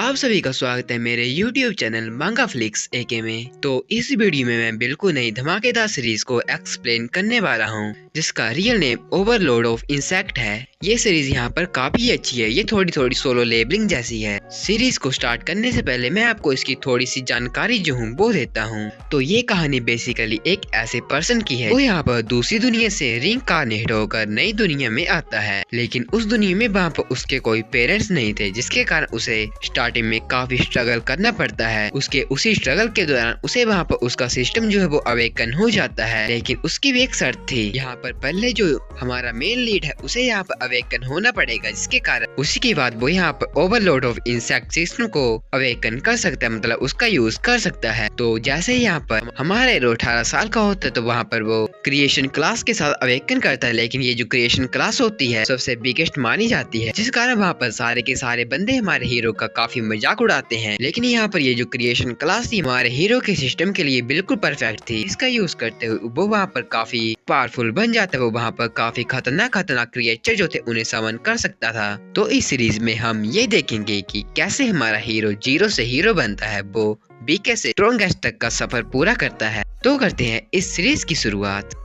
आप सभी का स्वागत है मेरे YouTube चैनल मांगा फ्लिक्स एके में। तो इस वीडियो में मैं बिल्कुल नई धमाकेदार सीरीज को एक्सप्लेन करने वाला हूँ जिसका real name overload of insect है। ये सीरीज यहाँ पर काफी अच्छी है। ये थोड़ी थोड़ी सोलो लेबलिंग जैसी है। सीरीज को स्टार्ट करने से पहले मैं आपको इसकी थोड़ी सी जानकारी जो हूँ वो देता हूँ। तो ये कहानी बेसिकली एक ऐसे पर्सन की है वो यहाँ पर दूसरी दुनिया से रिइंकार्नेट होकर नई दुनिया में आता है, लेकिन उस दुनिया में वहाँ पर उसके कोई पेरेंट्स नहीं थे, जिसके कारण उसे स्टार्टिंग में काफी स्ट्रगल करना पड़ता है। उसके उसी स्ट्रगल के दौरान उसे वहाँ पर उसका सिस्टम जो है वो अवेकन हो जाता है, लेकिन उसकी भी एक शर्त थी। यहाँ पर पहले जो हमारा मेन लीड है उसे यहाँ पर अवेकन होना पड़ेगा, जिसके कारण उसी के बाद वो यहाँ पर ओवरलोड ऑफ इंसेक्ट सिस्टम को अवेकन कर सकता है, मतलब उसका यूज कर सकता है। तो जैसे यहाँ पर हमारे 18 साल का होता है तो वहाँ पर वो क्रिएशन क्लास के साथ अवेकन करता है, लेकिन ये जो क्रिएशन क्लास होती है सबसे बिगेस्ट मानी जाती है, जिस कारण वहाँ पर सारे के सारे बंदे हमारे हीरो का काफी मजाक उड़ाते हैं। लेकिन यहाँ पर ये जो क्रिएशन क्लास थी हमारे हीरो के सिस्टम के लिए बिल्कुल परफेक्ट थी। इसका यूज करते हुए वो वहाँ पर काफी पावरफुल बन जाता है। वो वहाँ पर काफी खतरनाक क्रिएचर जो थे उन्हें समन कर सकता था। तो इस सीरीज में हम ये देखेंगे कि कैसे हमारा हीरो जीरो से हीरो बनता है, वो बीके से स्ट्रॉन्गेस्ट तक का सफर पूरा करता है। तो करते हैं इस सीरीज की शुरुआत।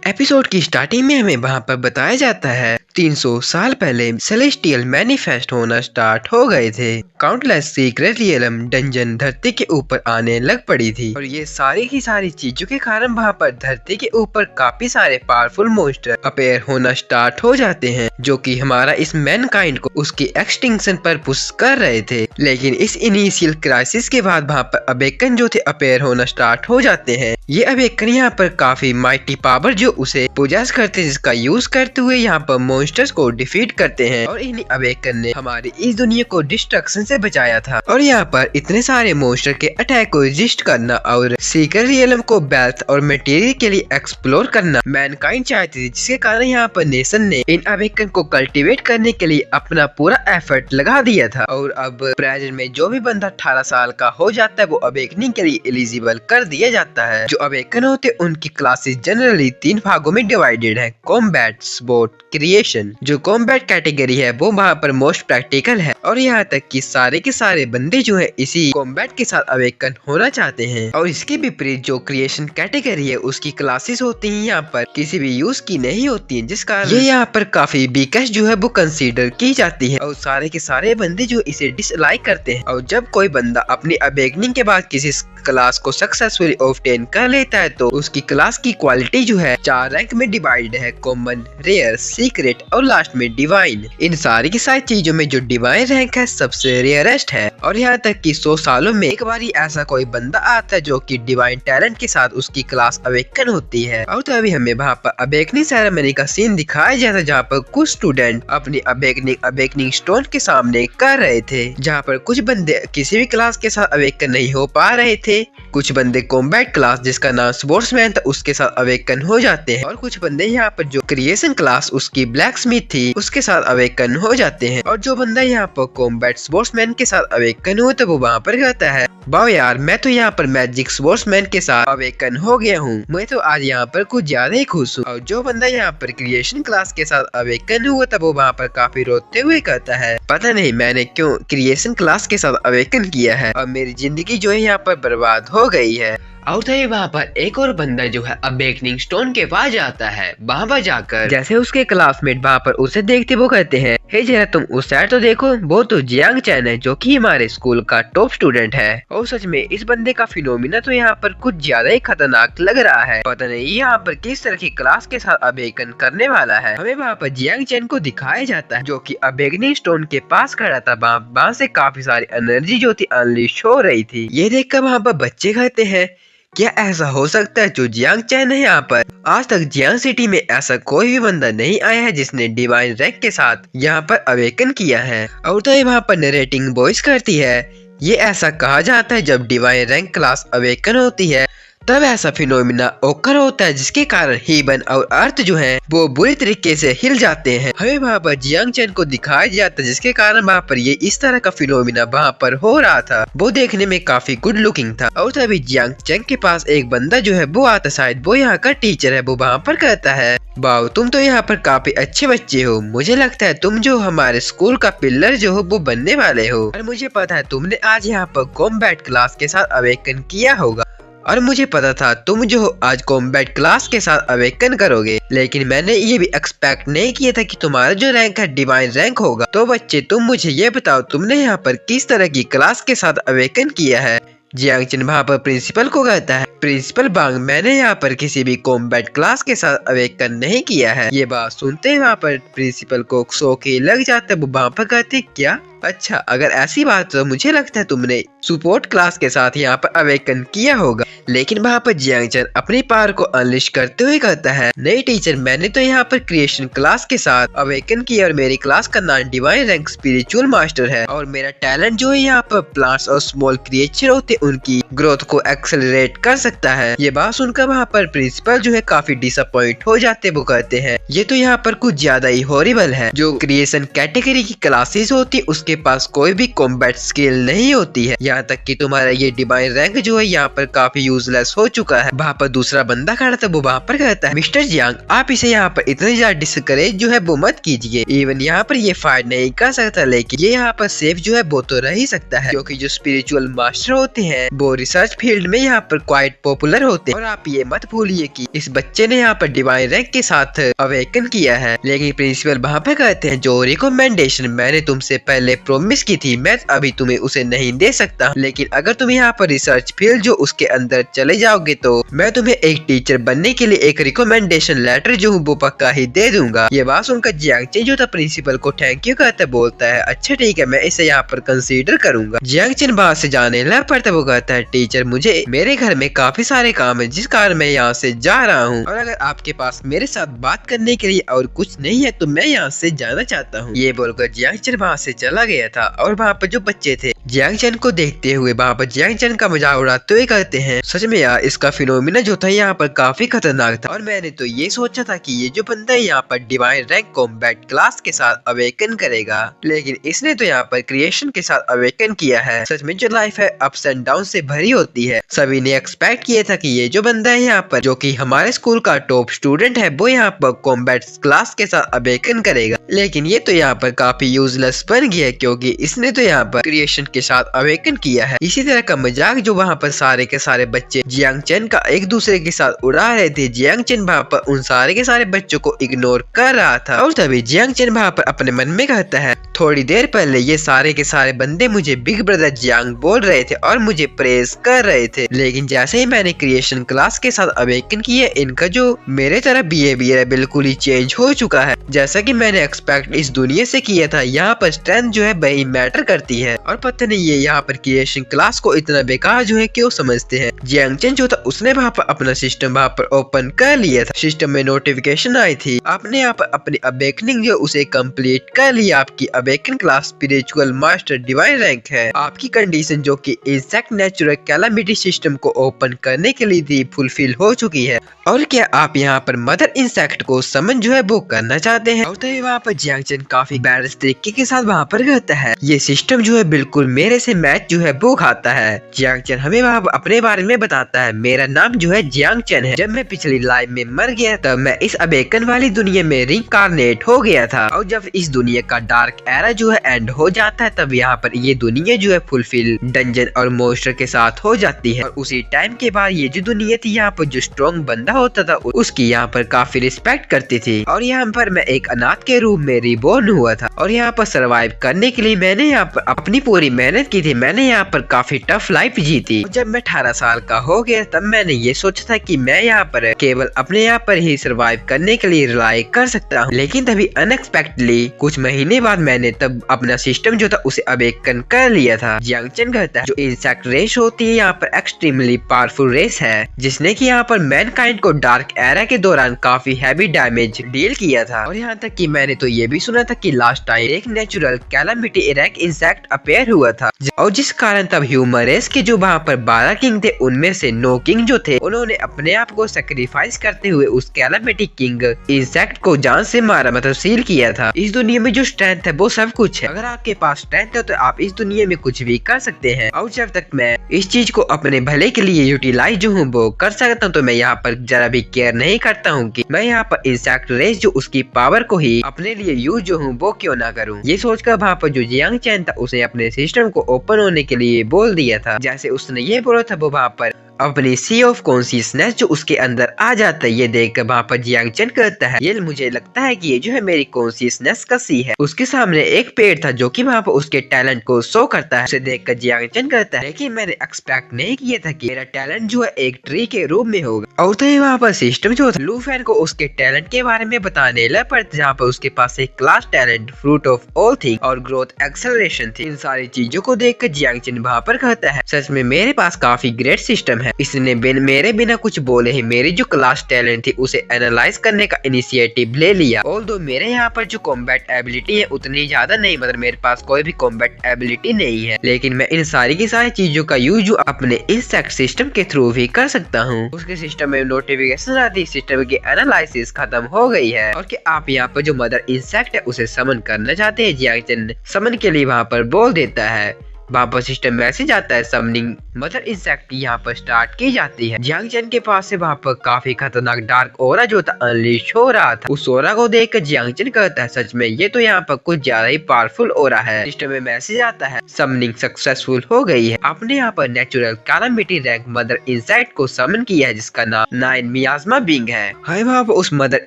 एपिसोड की स्टार्टिंग में हमें वहाँ पर बताया जाता है 300 साल पहले सेलेस्टियल मैनिफेस्ट होना स्टार्ट हो गए थे। काउंटलेस सीक्रेट रियलम डंजन धरती के ऊपर आने लग पड़ी थी और ये सारी की सारी चीजों के कारण वहाँ पर धरती के ऊपर काफी सारे पावरफुल मॉन्स्टर अपेयर होना स्टार्ट हो जाते हैं, जो कि हमारा इस मैनकाइंड को उसकी एक्सटिंक्शन पर पुश कर रहे थे। लेकिन इस इनिशियल क्राइसिस के बाद वहाँ पर अवेकन जो थे अपेयर होना स्टार्ट हो जाते हैं। ये अवेकन यहाँ पर काफी माइटी पावर जो उसे पोजेस करते हैं, जिसका यूज करते हुए यहाँ पर मॉन्स्टर्स को डिफीट करते हैं। और इन्हीं अवेकन ने हमारी इस दुनिया को डिस्ट्रक्शन से बचाया था। और यहाँ पर इतने सारे मॉन्स्टर के अटैक को रेजिस्ट करना और सीक्रेट रियलम को वेल्थ और मटेरियल के लिए एक्सप्लोर करना मैनकाइंड चाहती थी, जिसके कारण यहाँ पर नेशन ने इन अवेकन को कल्टीवेट करने के लिए अपना पूरा एफर्ट लगा दिया था। और अब प्रेजेंट में जो भी बंदा 18 साल का हो जाता है वो अवेकनिंग के लिए एलिजिबल कर दिया जाता है। जो अवेकन होते उनकी क्लासेस जनरली 3 भागों में डिवाइडेड है, कॉम्बैट, स्पोर्ट, क्रिएशन। जो कॉम्बैट कैटेगरी है वो वहाँ पर मोस्ट प्रैक्टिकल है और यहाँ तक कि सारे के सारे बंदे जो है इसी कॉम्बैट के साथ अवेकन होना चाहते हैं। और इसके विपरीत जो क्रिएशन कैटेगरी है उसकी क्लासेस होती हैं यहाँ पर किसी भी यूज की नहीं होती है, जिस कारण ये यहाँ पर काफी वीकेस्ट जो है वो कंसीडर की जाती है और सारे के सारे बंदे जो इसे डिसलाइक करते हैं। और जब कोई बंदा अपनी अवेकनिंग के बाद किसी क्लास को सक्सेसफुली ऑब्टेन कर लेता है तो उसकी क्लास की क्वालिटी जो है 4 रैंक में डिवाइड है, कॉमन, रेयर, सीक्रेट और लास्ट में डिवाइन। इन सारी की सारी चीजों में जो डिवाइन रैंक है सबसे रेयरेस्ट है। और यहाँ तक कि 100 सालों में एक बार ही ऐसा कोई बंदा आता है जो कि डिवाइन टैलेंट के साथ उसकी क्लास अवेकन होती है। और तो अभी हमें वहाँ पर अवेकनिंग सेरेमनी का सीन दिखाया जाता है, जहाँ पर कुछ स्टूडेंट अपनी अवेकनिंग स्टोन के सामने कर रहे थे, जहाँ पर कुछ बंदे किसी भी क्लास के साथ अवेकन नहीं हो पा रहे थे। कुछ बंदे कॉम्बैट क्लास जिसका नाम स्पोर्ट्समैन था उसके साथ अवेकन हो जाते हैं और कुछ बंदे यहाँ पर जो क्रिएशन क्लास उसकी ब्लैक स्मिथ थी उसके साथ अवेकन हो जाते हैं। और जो बंदा यहाँ पर कॉम्बैट स्पोर्ट्समैन के साथ अवेकन हो तो वो वहाँ पर कहता है, वाह यार मैं तो यहाँ पर मैजिक स्पोर्ट्समैन के साथ अवेकन हो गया हूँ, मैं तो आज यहाँ पर कुछ ज्यादा ही खुश हूँ। और जो बंदा यहाँ पर क्रिएशन क्लास के साथ अवेकन हुआ था वो वहाँ पर काफी रोते हुए कहता है, पता नहीं मैंने क्यों क्रिएशन क्लास के साथ अवेकन किया है और मेरी जिंदगी जो है यहाँ पर बर्बाद हो गई है। और तभी वहाँ पर एक और बंदा जो है अवेकनिंग स्टोन के पास जाता है। वहाँ पर जाकर जैसे उसके क्लासमेट वहाँ पर उसे देखते वो कहते हैं, हे जरा तुम उस साइड तो देखो, वो तो जियांग चैन है जो कि हमारे स्कूल का टॉप स्टूडेंट है। और सच में इस बंदे का फिनोमिना तो यहाँ पर कुछ ज्यादा ही खतरनाक लग रहा है। पता नहीं यहाँ पर किस तरह की क्लास के साथ अवेकन करने वाला है। हमें वहाँ पर जियांग चैन को दिखाया जाता है जो कि अवेकनिंग स्टोन के पास खड़ा था। वहाँ से काफी सारी एनर्जी जो थी अनलीश हो रही थी। ये देखकर वहाँ पर बच्चे कहते हैं, क्या ऐसा हो सकता है जो जियांग चैन है यहाँ पर? आज तक जियांग सिटी में ऐसा कोई भी बंदा नहीं आया है जिसने डिवाइन रैंक के साथ यहाँ पर अवेकन किया है। और तो वहाँ पर नरेटिंग वॉइस करती है, ये ऐसा कहा जाता है जब डिवाइन रैंक क्लास अवेकन होती है तब ऐसा फिनोमिना ओकर होता है जिसके कारण हेवन और अर्थ जो है वो बुरी तरीके से हिल जाते हैं। हमें वहाँ पर जियांग चेन को दिखाया जाता है जिसके कारण वहाँ पर ये इस तरह का फिनोमिना वहाँ पर हो रहा था। वो देखने में काफी गुड लुकिंग था और तभी जियांग चेन के पास एक बंदा जो है वो आता, शायद वो यहाँ का टीचर है। वो वहाँ पर कहता है, वाओ तुम तो यहाँ पर काफी अच्छे बच्चे हो, मुझे लगता है तुम जो हमारे स्कूल का पिलर जो हो वो बनने वाले हो। और मुझे पता है तुमने आज यहाँ पर कॉम्बैट क्लास के साथ अवेकन किया होगा और मुझे पता था तुम जो आज कॉम्बैट क्लास के साथ अवेकन करोगे, लेकिन मैंने ये भी एक्सपेक्ट नहीं किया था कि तुम्हारा जो रैंक है डिवाइन रैंक होगा। तो बच्चे तुम मुझे ये बताओ तुमने यहाँ पर किस तरह की क्लास के साथ अवेकन किया है। जियांग चेन वहाँ पर प्रिंसिपल को कहता है, प्रिंसिपल बांग मैंने यहाँ पर किसी भी कॉम्बैट क्लास के साथ अवेकन नहीं किया है। ये बात सुनते हैं वहाँ पर प्रिंसिपल को शौक ही लग जाता है। वो वहाँ पर कहते क्या, अच्छा अगर ऐसी बात तो मुझे लगता है तुमने सपोर्ट क्लास के साथ यहाँ पर अवेकन किया होगा। लेकिन वहाँ पर जियांग चेन अपनी पावर को अनलिश करते हुए कहता है, नहीं टीचर मैंने तो यहाँ पर क्रिएशन क्लास के साथ अवेकन किया और मेरी क्लास का नाम डिवाइन रैंक स्पिरिचुअल मास्टर है और मेरा टैलेंट जो है यहाँ पर प्लांट्स और स्मॉल क्रिएचर होते उनकी ग्रोथ को एक्सेलरेट कर सकता है। ये बात सुनकर वहाँ पर प्रिंसिपल जो है काफी डिसअपॉइंट हो जाते। वो कहते हैं ये तो यहाँ पर कुछ ज्यादा ही हॉरिबल है। जो क्रिएशन कैटेगरी की क्लासेस होती है उसके पास कोई भी कॉम्बैट स्किल नहीं होती है। यहाँ तक कि तुम्हारा ये डिवाइन रैंक जो है यहाँ पर काफी यूजलेस हो चुका है। वहाँ पर दूसरा बंदा खड़ा था, वो वहाँ पर कहता है, मिस्टर जियांग आप इसे यहाँ पर इतनी ज्यादा डिस्करेज जो है वो मत कीजिए। इवन यहाँ पर ये फाइट नहीं कर सकता, लेकिन ये यहाँ पर सेफ जो है वो तो रह ही सकता है, क्योंकि जो स्पिरिचुअल मास्टर होते हैं वो रिसर्च फील्ड में यहाँ पर क्वाइट पॉपुलर होते हैं। और आप ये मत भूलिए कि इस बच्चे ने यहाँ पर डिवाइन रैंक के साथ अवेकन किया है। लेकिन प्रिंसिपल वहाँ पर कहते हैं, जो रिकमेंडेशन मैंने तुमसे पहले प्रॉमिस की थी मैं अभी तुम्हें उसे नहीं दे सकता, लेकिन अगर तुम यहाँ पर रिसर्च फील्ड जो उसके अंदर चले जाओगे तो मैं तुम्हें एक टीचर बनने के लिए एक रिकमेंडेशन लेटर जो वो पक्का ही दे दूंगा। ये बात सुनकर जियांग चेन जो था प्रिंसिपल को थैंक यू कहता बोलता है, अच्छा ठीक है मैं इसे यहाँ पर कंसीडर करूंगा। जियांग चेन बाहर से जाने लग पड़ता वो कहता है, टीचर मुझे मेरे घर में काफी सारे काम है जिस कारण मैं यहाँ से जा रहा हूँ और अगर आपके पास मेरे साथ बात करने के लिए और कुछ नहीं है तो मैं यहाँ से जाना चाहता हूँ। ये बोलकर जियांग चेन वहाँ से चला गया था और वहाँ पर जो बच्चे थे जियांग चेन को देखते हुए वहाँ पर जियांग चेन का मजाक उड़ाते हुए कहते हैं, सच में यार इसका फिनोमिना जो था यहाँ पर काफी खतरनाक था और मैंने तो ये सोचा था कि ये जो बंदा यहाँ पर डिवाइन रैंक कॉम्बैट क्लास के साथ अवेकन करेगा, लेकिन इसने तो यहाँ पर क्रिएशन के साथ अवेकन किया है। सच में जो लाइफ है अप्स एंड डाउन से भरी होती है। सभी ने एक्सपेक्ट किया था कि ये जो बंदा है यहाँ पर जो कि हमारे स्कूल का टॉप स्टूडेंट है वो यहाँ पर कॉम्बैट क्लास के साथ अवेकन करेगा, लेकिन ये तो यहाँ पर काफी यूजलेस बन गया क्योंकि इसने तो यहाँ पर क्रिएशन के साथ अवेकन किया है। इसी तरह का मजाक जो वहाँ पर सारे के सारे बच्चे जियांग चेन का एक दूसरे के साथ उड़ा रहे थे, जियांग चेन वहाँ पर उन सारे के सारे बच्चों को इग्नोर कर रहा था और तभी जियांग चेन वहाँ पर अपने मन में कहता है, थोड़ी देर पहले ये सारे के सारे बंदे मुझे बिग ब्रदर जियांग बोल रहे थे और मुझे प्रेज कर रहे थे, लेकिन जैसे ही मैंने क्रिएशन क्लास के साथ अवेकन किया इनका जो मेरे तरह बिहेवियर है बिल्कुल ही चेंज हो चुका है। जैसा कि मैंने एक्सपेक्ट इस दुनिया से किया था, यहाँ पर स्ट्रेंथ जो है वही मैटर करती है और पता नहीं ये यहाँ पर क्रिएशन क्लास को इतना बेकार जो है क्यों समझते हैं। जियांग चेन जो था उसने वहाँ पर अपना सिस्टम वहाँ पर ओपन कर लिया था। सिस्टम में नोटिफिकेशन आई थी, आपने यहाँ पर अपनी अवेकनिंग जो उसे कंप्लीट कर लिया। आपकी awaken class spiritual master divine rank है। आपकी कंडीशन जो कि इंसेक्ट नेचुरल कैलामिटी सिस्टम को ओपन करने के लिए थी फुलफिल हो चुकी है। और क्या आप यहाँ पर मदर इंसेक्ट को समन जो है वो करना चाहते हैं? और तभी वहाँ पर जियांग चेन काफी बैड तरीके के साथ वहाँ पर कहता है, ये सिस्टम जो है बिल्कुल मेरे से मैच जो है वो खाता है। जियांग चेन हमें वहाँ अपने बारे में बताता है, मेरा नाम जो है जियांग चेन है। जब मैं पिछली लाइफ में मर गया तब मैं इस अवेकन वाली दुनिया में रिइंकार्नेट हो गया था और जब इस दुनिया का डार्क एरा जो है एंड हो जाता है तब यहाँ पर ये दुनिया जो है फुलफिल डंजन और मोस्टर के साथ हो जाती है और उसी टाइम के बाद ये जो दुनिया थी यहाँ पर जो स्ट्रॉन्ग बंदा होता था उसकी यहाँ पर काफी रिस्पेक्ट करती थी और यहाँ पर मैं एक अनाथ के रूप में रिबॉर्न हुआ था और यहाँ पर सरवाइव करने के लिए मैंने यहाँ पर अपनी पूरी मेहनत की थी। मैंने यहाँ पर काफी टफ लाइफ जी थी। जब मैं 18 साल का हो गया तब मैंने ये सोचा था कि मैं यहाँ पर केवल अपने यहाँ पर ही सरवाइव करने के लिए रिलाई कर सकता हूँ, लेकिन तभी अनएक्सपेक्टेडली कुछ महीने बाद मैंने तब अपना सिस्टम जो था उसे अवेकन कर लिया था। जियांग चेन कहता है, जो इंसेक्ट रेस होती है यहाँ पर एक्सट्रीमली पावरफुल रेस है जिसने की यहाँ पर मैनकाइंड को डार्क एरा के दौरान काफी हैवी डैमेज डील किया था और यहाँ तक कि मैंने तो ये भी सुना था कि लास्ट टाइम एक natural calamity rank insect appear हुआ था और जिस कारण तब ह्यूमन रेस के जो वहाँ पर 12 किंग थे उनमें से नो किंग जो थे उन्होंने अपने आप को सेक्रीफाइस करते हुए उस कैलामिटी किंग इंसेक्ट को जान से मारा, मतलब सील किया था। इस दुनिया में जो स्ट्रेंथ है वो सब कुछ है। अगर आपके पास स्ट्रेंथ है तो आप इस दुनिया में कुछ भी कर सकते हैं। और जब तक मैं इस चीज को अपने भले के लिए यूटिलाइज जो हूँ वो कर सकता हूँ, तो मैं यहाँ पर जरा भी केयर नहीं करता हूँ कि मैं यहाँ पर इंसेक्ट रेस जो उसकी पावर को ही अपने लिए यूज जो हूँ वो क्यों ना करूँ। ये सोचकर वहाँ पर जो जियांग चैन था उसने अपने सिस्टम को ओपन होने के लिए बोल दिया था। जैसे उसने ये बोला था वो वहाँ पर अपनी सी ऑफ कॉन्शियसनेस जो उसके अंदर आ जाता है, ये देखकर वहाँ पर जियांग चैन कहता है ये मुझे लगता है कि ये जो है मेरी कॉन्शियसनेस का सी है। उसके सामने एक पेड़ था जो कि वहाँ पर उसके टैलेंट को शो करता है। उसे देखकर जियांग चैन कहता है लेकिन मैंने एक्सपेक्ट नहीं किया था कि मेरा टैलेंट जो है एक ट्री के रूप में होगा। और तो वहाँ पर सिस्टम जो था लू फैन को उसके टैलेंट के बारे में बताने लग पड़ता, जहाँ पर उसके पास एक class talent, fruit of all thing और ग्रोथ एक्सेलरेशन थी। इन सारी चीजों को देखकर जियांग चैन वहाँ पर कहता है सच में मेरे पास काफी ग्रेट सिस्टम है। इसने मेरे बिना कुछ बोले ही मेरी जो क्लास टैलेंट थी उसे एनालाइज करने का इनिशिएटिव ले लिया। ऑल्दो मेरे यहाँ पर जो कॉम्बैट एबिलिटी है उतनी ज्यादा नहीं, मतलब मेरे पास कोई भी कॉम्बैट एबिलिटी नहीं है, लेकिन मैं इन सारी की सारी चीजों का यूज अपने इंसेक्ट सिस्टम के थ्रू भी कर सकता हूँ। उसके सिस्टम में नोटिफिकेशन आती, सिस्टम की एनालिसिस खत्म हो गई है और कि आप यहाँ पर जो मदर इंसेक्ट है उसे समन करना चाहते हैं। जियांग चैन समन के लिए वहाँ पर बोल देता है। वहाँ पर सिस्टम मैसेज आता है, समनिंग मदर इंसेक्ट यहाँ पर स्टार्ट की जाती है। जियांग चैन के पास से वहाँ पर काफी खतरनाक डार्क ओरा जो था अनलीश हो रहा था। उस ओरा को देखकर जियांग चैन कहता है सच में ये तो यहाँ पर कुछ ज्यादा ही पावरफुल ओरा है। सिस्टम में मैसेज आता है समनिंग सक्सेसफुल हो गई है। आपने यहाँ पर natural calamity rank mother insect को समन किया है जिसका नाम 9 मियाज़मा बिंग है। वहाँ पर उस मदर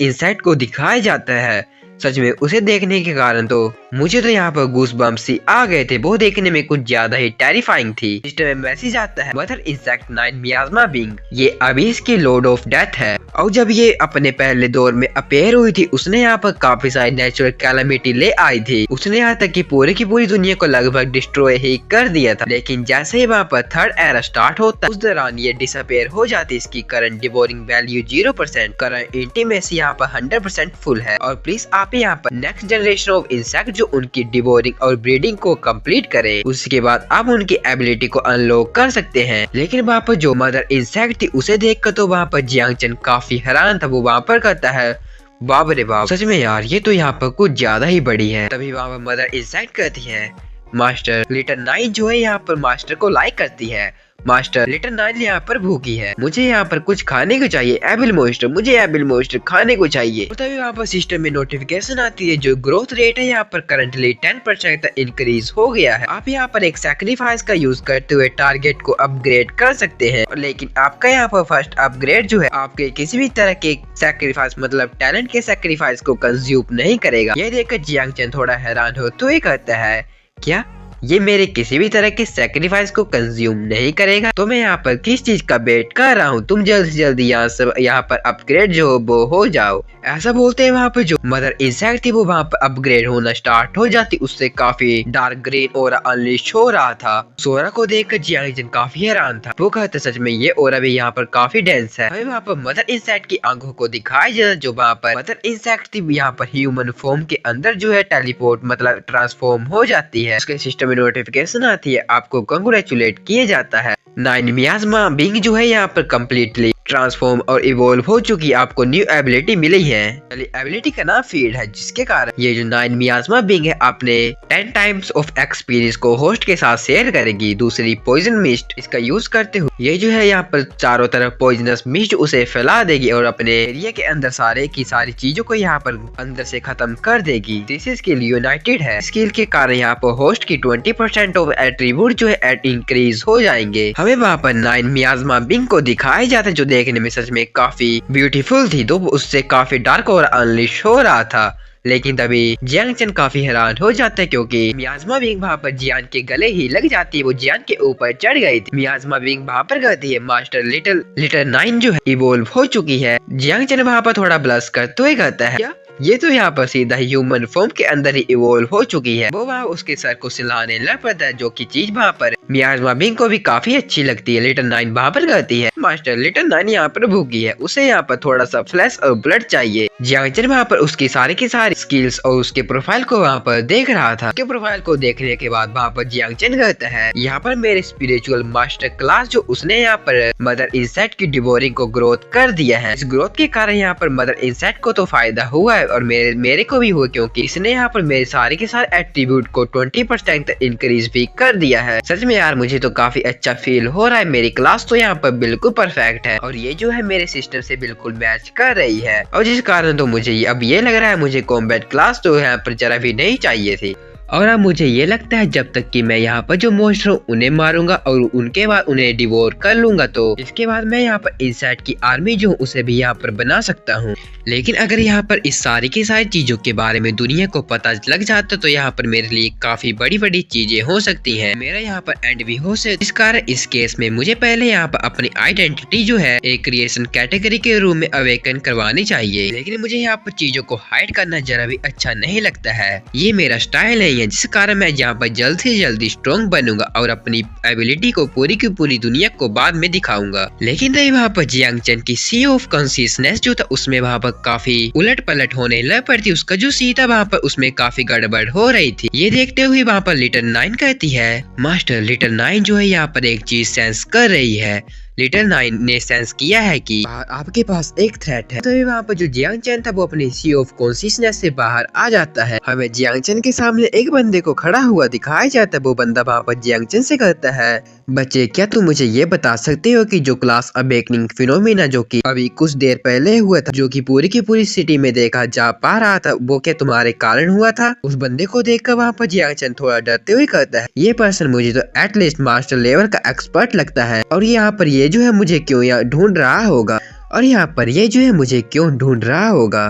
इंसेक्ट को दिखाया जाता है। सच में उसे देखने के कारण तो मुझे तो यहाँ पर गूस बम्प्स ही आ गए थे, वो देखने में कुछ ज्यादा ही टेरिफाइंग थी। सिस्टम में मैसेज आता है मदर इंसेक्ट 9 मियाज़मा बिंग ये अभी इसकी लॉर्ड ऑफ डेथ है। और जब ये अपने पहले दौर में अपेयर हुई थी उसने यहाँ पर काफी सारी नेचुरल कैलामिटी ले आई थी। उसने यहाँ तक कि पूरी की पूरी दुनिया को लगभग डिस्ट्रॉय ही कर दिया था, लेकिन जैसे ही वहाँ पर थर्ड एरा स्टार्ट होता उस दौरान ये डिसअपेयर हो जाती। इसकी current devouring value 0%, current intimacy यहाँ पर 100% फुल है। और प्लीज आप यहाँ पर नेक्स्ट जनरेशन ऑफ इंसेक्ट जो उनकी डिवोरिंग और ब्रीडिंग को कंप्लीट करें, उसके बाद आप उनकी एबिलिटी को अनलॉक कर सकते हैं। लेकिन वहाँ पर जो मदर इंसेक्ट थी उसे देखकर तो वहाँ पर जियांग चैन काफी हैरान था। वो वहाँ पर कहता है बाप रे बाप, सच में यार ये तो यहाँ पर कुछ ज्यादा ही बड़ी है। तभी वहाँ पर मदर इंसेक्ट कहती है मास्टर लिटिल 9 जो है यहाँ पर मास्टर को लाइक करती है। मास्टर लिटिल 9 यहाँ पर भूखी है, मुझे यहाँ पर कुछ खाने को चाहिए। एबिल मोस्टर, मुझे एबिल मोस्टर खाने को चाहिए। तो तभी वहाँ पर सिस्टम में नोटिफिकेशन आती है जो ग्रोथ रेट है यहाँ पर करंटली 10% तक इंक्रीज हो गया है। आप यहाँ पर एक सैक्रिफाइस का यूज करते हुए टारगेट को अपग्रेड कर सकते हैं, लेकिन आपका यहाँ पर फर्स्ट अपग्रेड जो है आपके किसी भी तरह के सैक्रिफाइस मतलब टैलेंट के सैक्रिफाइस को कंज्यूम नहीं करेगा। ये देखकर जियांग चैन थोड़ा हैरान हो तो ये कहता है क्या ये मेरे किसी भी तरह के सैक्रिफाइस को कंज्यूम नहीं करेगा? तो मैं यहाँ पर किस चीज का वेट कर रहा हूँ, तुम जल्द से जल्द यहाँ पर अपग्रेड जो हो वो हो जाओ। ऐसा बोलते हैं वहाँ पर जो मदर इंसेक्ट थी वो वहाँ पर अपग्रेड होना स्टार्ट हो जाती। उससे काफी डार्क ग्रीन ओरा अनलीश हो रहा था। सोरा को देखकर जियांग चैन काफी हैरान था। वो कहता सच में ये ओरा भी यहाँ पर काफी डेंस है। वहाँ पर मदर इंसेक्ट की आंखों को दिखाया जाता जो वहाँ पर मदर इंसेक्ट थी यहाँ पर ह्यूमन फॉर्म के अंदर जो है टेलीपोर्ट मतलब ट्रांसफॉर्म हो जाती है। उसके सिस्टम में नोटिफिकेशन आती है, आपको कंग्रेचुलेट किया जाता है। 9 मियाज़मा बिंग जो है यहाँ पर कम्प्लीटली ट्रांसफॉर्म और इवोल्व हो चुकी, आपको न्यू एबिलिटी मिली है। एबिलिटी का नाम फीड है, जिसके कारण ये जो 9 मियाज़मा बिंग है अपने 10 टाइम्स ऑफ एक्सपीरियंस को होस्ट के साथ शेयर करेगी। दूसरी पॉइजन मिस्ट, इसका यूज करते हुए ये जो है यहाँ पर चारों तरफ पॉइजनस मिस्ट उसे फैला देगी और अपने एरिया के अंदर सारे की सारी चीजों को यहाँ पर अंदर से खत्म कर देगी। दिस स्किल यूनाइटेड है, स्किल के कारण यहाँ पर होस्ट की 20% ऑफ एट्रीब्यूट जो है इंक्रीज हो जाएंगे। हमें वहाँ पर 9 मियाज़मा बिंग को दिखाया जाता है जो देखने में सच में काफी ब्यूटीफुल थी, तो उससे काफी डार्क और अनलिश हो रहा था। लेकिन तभी जियांग चैन काफी हैरान हो जाता है क्योंकि मियाज़मा बिंग वहाँ पर जियान के गले ही लग जाती है। वो जियान के ऊपर चढ़ गई थी। मियाज़मा बिंग वहाँ पर कहती है मास्टर लिटिल 9 जो है इवोल्व हो चुकी है। जियांग चैन वहाँ पर थोड़ा ब्लश करते हुए कहता है क्या ये तो यहाँ पर सीधा ह्यूमन फॉर्म के अंदर ही इवोल्व हो चुकी है। वो वहाँ उसके सर को सिलाने लग पड़ता है जो की चीज वहाँ पर मियाज़मा बिंग को भी काफी अच्छी लगती है। लिटिल नाइन वहाँ पर कहती है, मास्टर लिटिल नाइन यहाँ पर भूखी है, उसे यहाँ पर थोड़ा सा फ्लैश और ब्लड चाहिए। जियांग चेन वहाँ पर उसकी सारी की सारी स्किल्स और उसके प्रोफाइल को वहाँ पर देख रहा था। उसके प्रोफाइल को देखने के बाद वहाँ पर जियांग चेन कहता है, यहाँ पर मेरे स्पिरिचुअल मास्टर क्लास जो उसने यहाँ पर मदर इंसेक्ट की डिवोरिंग को ग्रोथ कर दिया है। इस ग्रोथ के कारण यहाँ पर मदर इंसेक्ट को तो फायदा हुआ है और मेरे को भी हुआ, क्योंकि इसने यहाँ पर मेरे सारे के सारे एट्रीब्यूट को 20% तक इंक्रीज भी कर दिया है। सच में यार मुझे तो काफी अच्छा फील हो रहा है। मेरी क्लास तो यहाँ पर बिल्कुल परफेक्ट है और ये जो है मेरे सिस्टम से बिल्कुल मैच कर रही है, और जिस कारण तो मुझे अब ये लग रहा है मुझे कॉम्बैट क्लास तो यहाँ पर जरा भी नहीं चाहिए थी। और अब मुझे ये लगता है जब तक कि मैं यहाँ पर जो मॉन्स्टर हूँ उन्हें मारूंगा और उनके बाद उन्हें डिवोर कर लूंगा, तो इसके बाद मैं यहाँ पर इनसाइड की आर्मी जो हूँ उसे भी यहाँ पर बना सकता हूँ। लेकिन अगर यहाँ पर इस सारी की सारी चीजों के बारे में दुनिया को पता लग जाता तो यहाँ पर मेरे लिए काफी बड़ी बड़ी चीजें हो सकती हैं। मेरा यहाँ पर एंड भी हो सकता है। इस कारण इस केस में मुझे पहले यहाँ पर अपनी आइडेंटिटी जो है एक क्रिएशन कैटेगरी के रूप में अवेकन करवानी चाहिए। लेकिन मुझे यहाँ पर चीजों को हाइड करना जरा भी अच्छा नहीं लगता है, ये मेरा स्टाइल है, जिस कारण मैं यहाँ पर जल्द से जल्दी स्ट्रॉन्ग बनूंगा और अपनी एबिलिटी को पूरी की पूरी दुनिया को बाद में दिखाऊंगा। लेकिन तभी वहाँ पर जियांग चेन की सी ऑफ कॉन्शियसनेस जो था उसमें वहाँ पर काफी उलट पलट होने लग पड़ती। उसका जो सी था वहाँ पर उसमें काफी गड़बड़ हो रही थी। ये देखते हुए वहाँ पर लिटिल नाइन कहती है, मास्टर लिटिल नाइन जो है यहाँ पर एक चीज सेंस कर रही है। लिटिल नाइन ने सेंस किया है कि आपके पास एक थ्रेट है। तभी वहाँ पर जो जियांग चेन था वो अपनी सी ऑफ कॉन्शियसनेस से बाहर आ जाता है। हमें जियांग चेन के सामने एक बंदे को खड़ा हुआ दिखाया जाता है। वो बंदा वहाँ पर जियांग चेन से कहता है, बच्चे क्या तुम मुझे ये बता सकते हो कि जो क्लास अवेकनिंग फिनोमिना जो कि अभी कुछ देर पहले हुआ था, जो कि पूरी की पूरी सिटी में देखा जा पा रहा था, वो क्या तुम्हारे कारण हुआ था? उस बंदे को देखकर वहाँ पर जियांग चेन थोड़ा डरते हुए कहता है, ये पर्सन मुझे तो एटलीस्ट मास्टर लेवल का एक्सपर्ट लगता है और यहाँ पर ये जो है मुझे क्यों यहाँ ढूंढ रहा होगा, और यहाँ पर ये जो है मुझे क्यों ढूंढ रहा होगा।